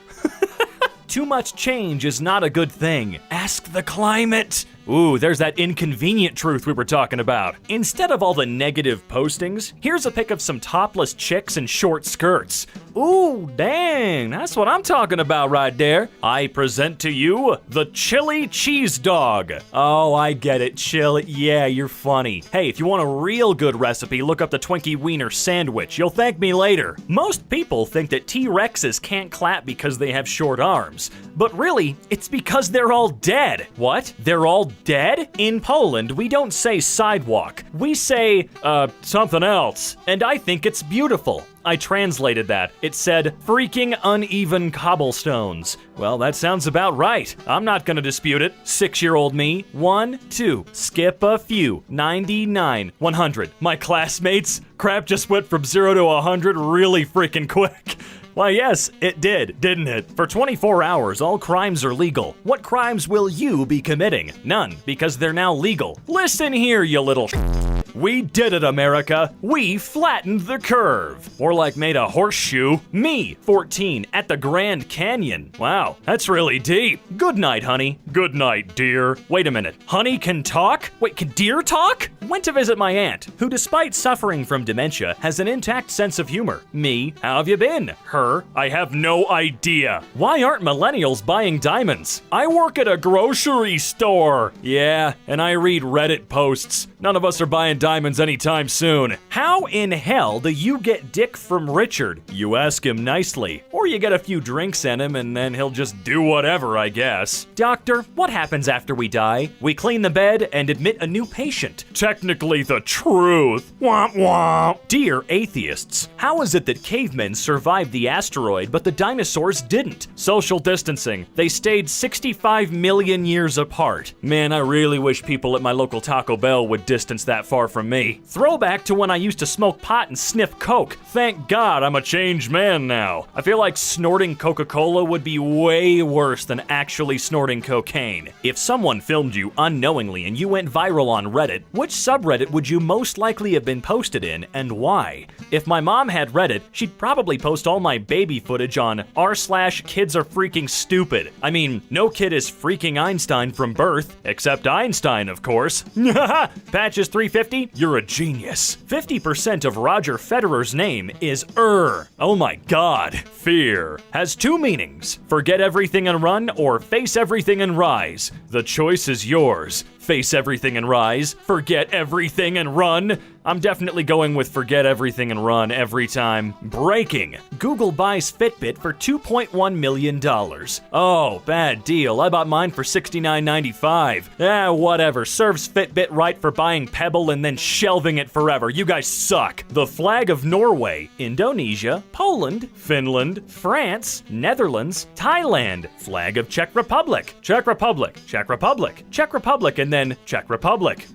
Too much change is not a good thing. Ask the climate. Ooh, there's that inconvenient truth we were talking about. Instead of all the negative postings, here's a pic of some topless chicks in short skirts. Ooh, dang, that's what I'm talking about right there. I present to you the chili cheese dog. Oh, I get it, chili. Yeah, you're funny. Hey, if you want a real good recipe, look up the Twinkie Wiener sandwich. You'll thank me later. Most people think that T-Rexes can't clap because they have short arms. But really, it's because they're all dead. What? They're all dead? In Poland, we don't say sidewalk. We say, something else. And I think it's beautiful. I translated that. It said, freaking uneven cobblestones. Well, that sounds about right. I'm not gonna dispute it. 6-year-old me. 1, 2. Skip a few. 99. 100. My classmates. Crap just went from 0 to 100 really freaking quick. Why, yes, it did, didn't it? For 24 hours, all crimes are legal. What crimes will you be committing? None, because they're now legal. Listen here, you little We did it, America. We flattened the curve. More like made a horseshoe. Me, 14, at the Grand Canyon. Wow, that's really deep. Good night, honey. Good night, dear. Wait a minute. Honey can talk? Wait, can deer talk? Went to visit my aunt, who despite suffering from dementia, has an intact sense of humor. Me, how have you been? Her, I have no idea. Why aren't millennials buying diamonds? I work at a grocery store. Yeah, and I read Reddit posts. None of us are buying diamonds anytime soon. How in hell do you get dick from Richard? You ask him nicely, or you get a few drinks in him and then he'll just do whatever, I guess. Doctor, what happens after we die? We clean the bed and admit a new patient. Technically the truth. Womp womp. Dear atheists, how is it that cavemen survived the asteroid but the dinosaurs didn't? Social distancing. They stayed 65 million years apart. Man, I really wish people at my local Taco Bell would distance that far from me. Throwback to when I used to smoke pot and sniff coke. Thank God I'm a changed man now. I feel like snorting Coca-Cola would be way worse than actually snorting cocaine. If someone filmed you unknowingly and you went viral on Reddit, which subreddit would you most likely have been posted in and why? If my mom had Reddit, she'd probably post all my baby footage on r/kids are freaking stupid. I mean, no kid is freaking Einstein from birth, except Einstein, of course. Patches 350, you're a genius. 50% of Roger Federer's name is Oh my god. Fear has two meanings. Forget everything and run, or face everything and rise. The choice is yours. Face everything and rise. Forget everything and run. I'm definitely going with forget everything and run every time. Breaking. Google buys Fitbit for $2.1 million. Oh, bad deal. I bought mine for $69.95. Whatever. Serves Fitbit right for buying Pebble and then shelving it forever. You guys suck. The flag of Norway, Indonesia, Poland, Finland, France, Netherlands, Thailand. Flag of Czech Republic, Czech Republic, Czech Republic, Czech Republic, and then Czech Republic.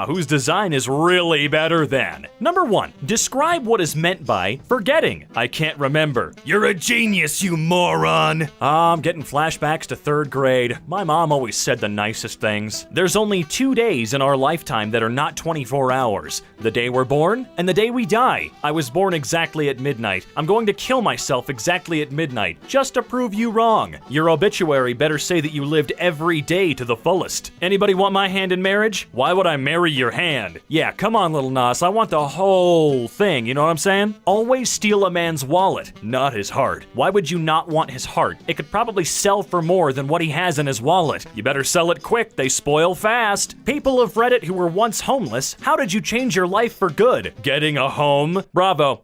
Whose design is really better than? Number 1, describe what is meant by forgetting. I can't remember. You're a genius, you moron. I'm getting flashbacks to 3rd grade. My mom always said the nicest things. There's only 2 days in our lifetime that are not 24 hours. The day we're born and the day we die. I was born exactly at midnight. I'm going to kill myself exactly at midnight, just to prove you wrong. Your obituary better say that you lived every day to the fullest. Anybody want my hand in marriage? Why would I marry your hand? Yeah, come on, little Nas, I want the whole thing, you know what I'm saying? Always steal a man's wallet, not his heart. Why would you not want his heart? It could probably sell for more than what he has in his wallet. You better sell it quick, they spoil fast. People of Reddit who were once homeless, how did you change your life for good? Getting a home? Bravo.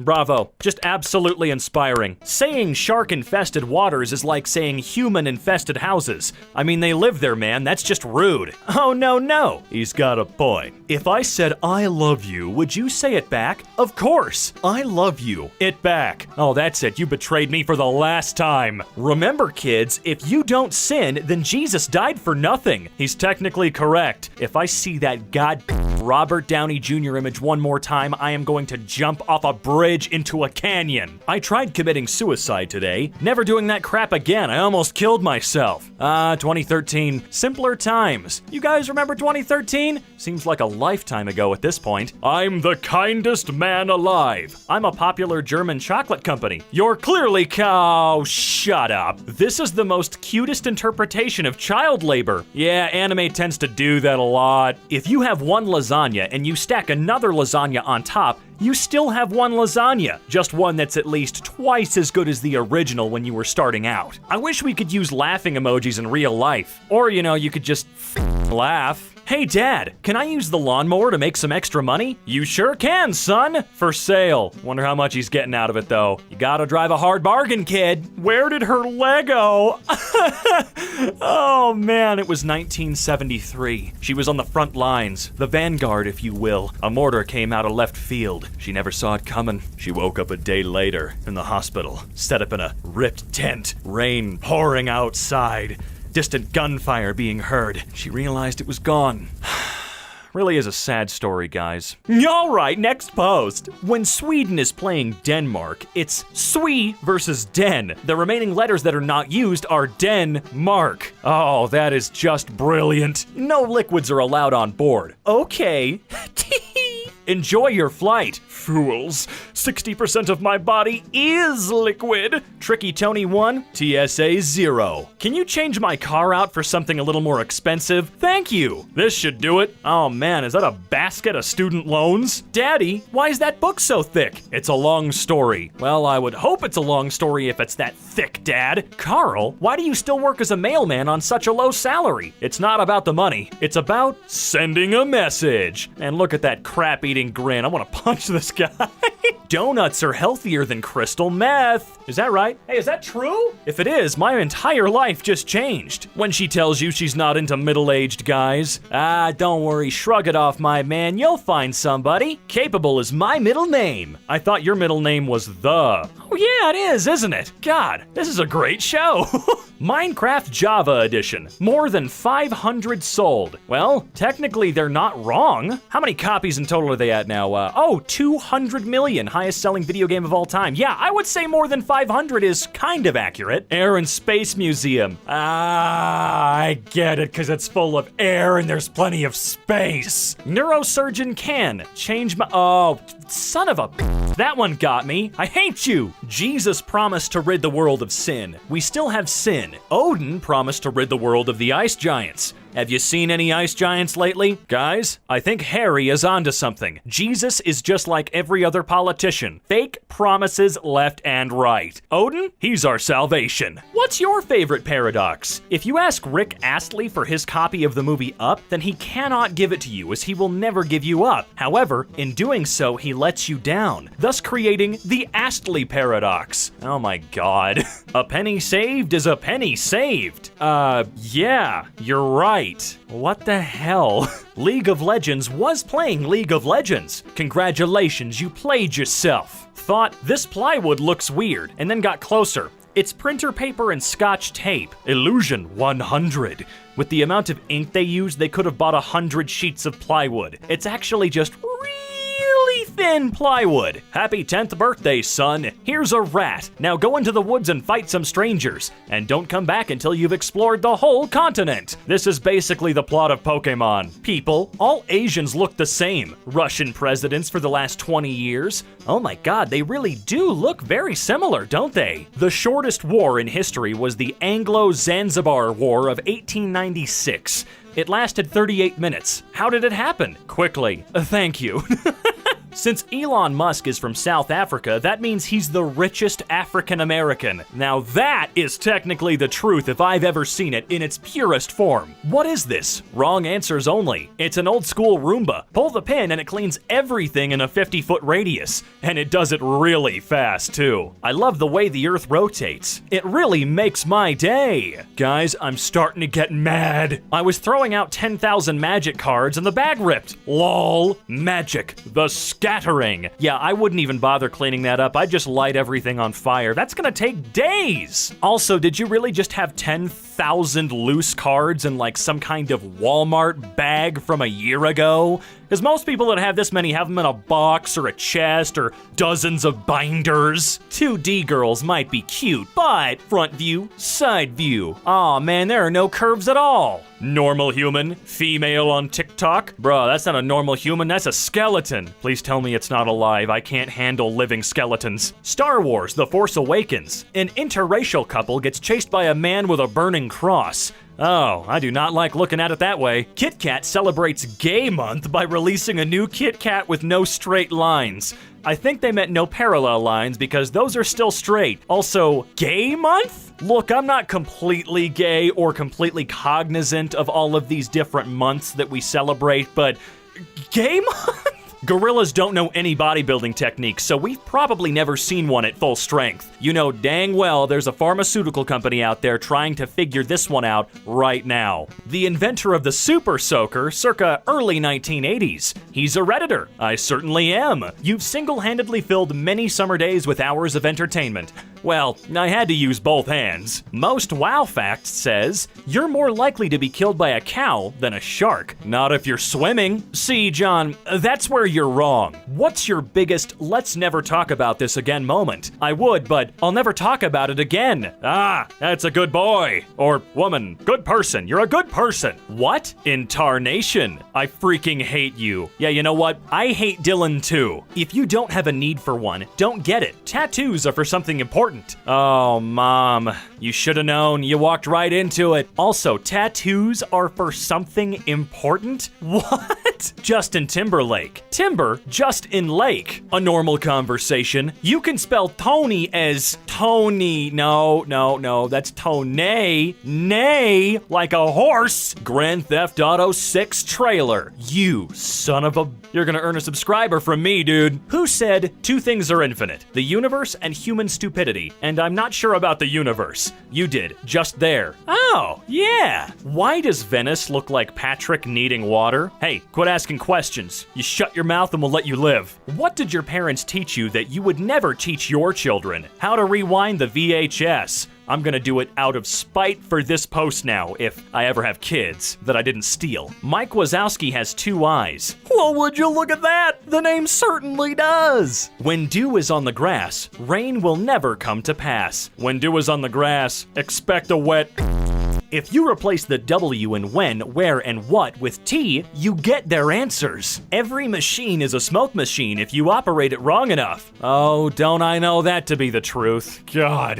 Bravo. Just absolutely inspiring. Saying shark-infested waters is like saying human-infested houses. I mean, they live there, man. That's just rude. Oh, no. He's got a point. If I said I love you, would you say it back? Of course. I love you. It back. Oh, that's it. You betrayed me for the last time. Remember, kids, if you don't sin, then Jesus died for nothing. He's technically correct. If I see that Robert Downey Jr. image one more time, I am going to jump off a bridge into a canyon. I tried committing suicide today. Never doing that crap again. I almost killed myself. 2013. Simpler times. You guys remember 2013? Seems like a lifetime ago at this point. I'm the kindest man alive. I'm a popular German chocolate company. You're clearly shut up. This is the most cutest interpretation of child labor. Yeah, anime tends to do that a lot. If you have one lasagna and you stack another lasagna on top, you still have one lasagna, just one that's at least twice as good as the original when you were starting out. I wish we could use laughing emojis in real life. Or, you could just laugh. Hey Dad, can I use the lawnmower to make some extra money? You sure can, son. For sale. Wonder how much he's getting out of it though. You gotta drive a hard bargain, kid. Where did her Lego? Oh man, it was 1973. She was on the front lines, the vanguard if you will. A mortar came out of left field. She never saw it coming. She woke up a day later in the hospital, set up in a ripped tent, rain pouring outside. Distant gunfire being heard. She realized it was gone. Really is a sad story, guys. All right, next post. When Sweden is playing Denmark, it's Swe versus Den. The remaining letters that are not used are Den-mark. Oh, that is just brilliant. No liquids are allowed on board. Okay. Enjoy your flight. Fools. 60% of my body is liquid. Tricky Tony 1, TSA 0. Can you change my car out for something a little more expensive? Thank you. This should do it. Oh man, is that a basket of student loans? Daddy, why is that book so thick? It's a long story. Well, I would hope it's a long story if it's that thick, Dad. Carl, why do you still work as a mailman on such a low salary? It's not about the money. It's about sending a message. And look at that crap-eating grin. I want to punch this guy. Donuts are healthier than crystal meth. Is that right? Hey, is that true? If it is, my entire life just changed. When she tells you she's not into middle-aged guys. Ah, don't worry, shrug it off, my man. You'll find somebody. Capable is my middle name. I thought your middle name was The. Oh yeah, it is, isn't it? God, this is a great show. Minecraft Java Edition. More than 500 sold. Well, technically they're not wrong. How many copies in total are they at now? 200 million. Highest selling video game of all time. Yeah, I would say more than 500 is kind of accurate. Air and Space Museum. Ah, I get it, because it's full of air and there's plenty of space. Neurosurgeon can change my... Oh, son of a... That one got me. I hate you. Jesus promised to rid the world of sin. We still have sin. Odin promised to rid the world of the ice giants. Have you seen any ice giants lately? Guys, I think Harry is onto something. Jesus is just like every other politician. Fake promises left and right. Odin, he's our salvation. What's your favorite paradox? If you ask Rick Astley for his copy of the movie Up, then he cannot give it to you, as he will never give you up. However, in doing so, he lets you down, thus creating the Astley paradox. Oh my god. A penny saved is a penny saved. Yeah, you're right. What the hell? League of Legends was playing League of Legends. Congratulations, you played yourself. Thought this plywood looks weird, and then got closer. It's printer paper and scotch tape. Illusion 100. With the amount of ink they used, they could have bought 100 sheets of plywood. It's actually just really thin plywood. Happy 10th birthday, son. Here's a rat. Now go into the woods and fight some strangers. And don't come back until you've explored the whole continent. This is basically the plot of Pokemon. People, all Asians look the same. Russian presidents for the last 20 years. Oh my god, they really do look very similar, don't they? The shortest war in history was the Anglo-Zanzibar War of 1896. It lasted 38 minutes. How did it happen? Quickly. Thank you. Since Elon Musk is from South Africa, that means he's the richest African American. Now that is technically the truth if I've ever seen it in its purest form. What is this? Wrong answers only. It's an old school Roomba. Pull the pin and it cleans everything in a 50-foot radius. And it does it really fast too. I love the way the Earth rotates. It really makes my day. Guys, I'm starting to get mad. I was throwing out 10,000 magic cards and the bag ripped. LOL. Magic. The scattering. Yeah, I wouldn't even bother cleaning that up. I'd just light everything on fire. That's gonna take days. Also, did you really just have 10,000 loose cards in like some kind of Walmart bag from a year ago? Because most people that have this many have them in a box or a chest or dozens of binders. 2D girls might be cute, but front view, side view. Aw man, there are no curves at all. Normal human, female on TikTok. Bruh, that's not a normal human, that's a skeleton. Please tell me it's not alive. I can't handle living skeletons. Star Wars: The Force Awakens. An interracial couple gets chased by a man with a burning cross. Oh, I do not like looking at it that way. Kit Kat celebrates Gay Month by releasing a new Kit Kat with no straight lines. I think they meant no parallel lines because those are still straight. Also, Gay Month? Look, I'm not completely gay or completely cognizant of all of these different months that we celebrate, but Gay Month? Gorillas don't know any bodybuilding techniques, so we've probably never seen one at full strength. You know dang well there's a pharmaceutical company out there trying to figure this one out right now. The inventor of the Super Soaker, circa early 1980s. He's a Redditor. I certainly am. You've single-handedly filled many summer days with hours of entertainment. Well, I had to use both hands. Most WoW Facts says, you're more likely to be killed by a cow than a shark. Not if you're swimming. See, John, that's where you're wrong. What's your biggest let's never talk about this again moment? I would, but I'll never talk about it again. Ah, that's a good boy. Or woman. Good person. You're a good person. What? Intarnation. I freaking hate you. Yeah, you know what? I hate Dylan too. If you don't have a need for one, don't get it. Tattoos are for something important. Oh, Mom. You should have known. You walked right into it. Also, tattoos are for something important? What? What? Justin Timberlake. Timber, just in lake. A normal conversation. You can spell Tony as Tony. No, that's Tony. Nay, like a horse. Grand Theft Auto 6 trailer. You son of a... You're gonna earn a subscriber from me, dude. Who said two things are infinite? The universe and human stupidity. And I'm not sure about the universe. You did, just there. Oh, yeah. Why does Venice look like Patrick needing water? Hey, quit asking questions. You shut your mouth and we'll let you live. What did your parents teach you that you would never teach your children? How to rewind the VHS. I'm gonna do it out of spite for this post now, if I ever have kids that I didn't steal. Mike Wazowski has 2 eyes. Well, would you look at that? The name certainly does. When dew is on the grass, rain will never come to pass. When dew is on the grass, expect a wet... If you replace the W in when, where, and what with T, you get their answers. Every machine is a smoke machine if you operate it wrong enough. Oh, don't I know that to be the truth. God.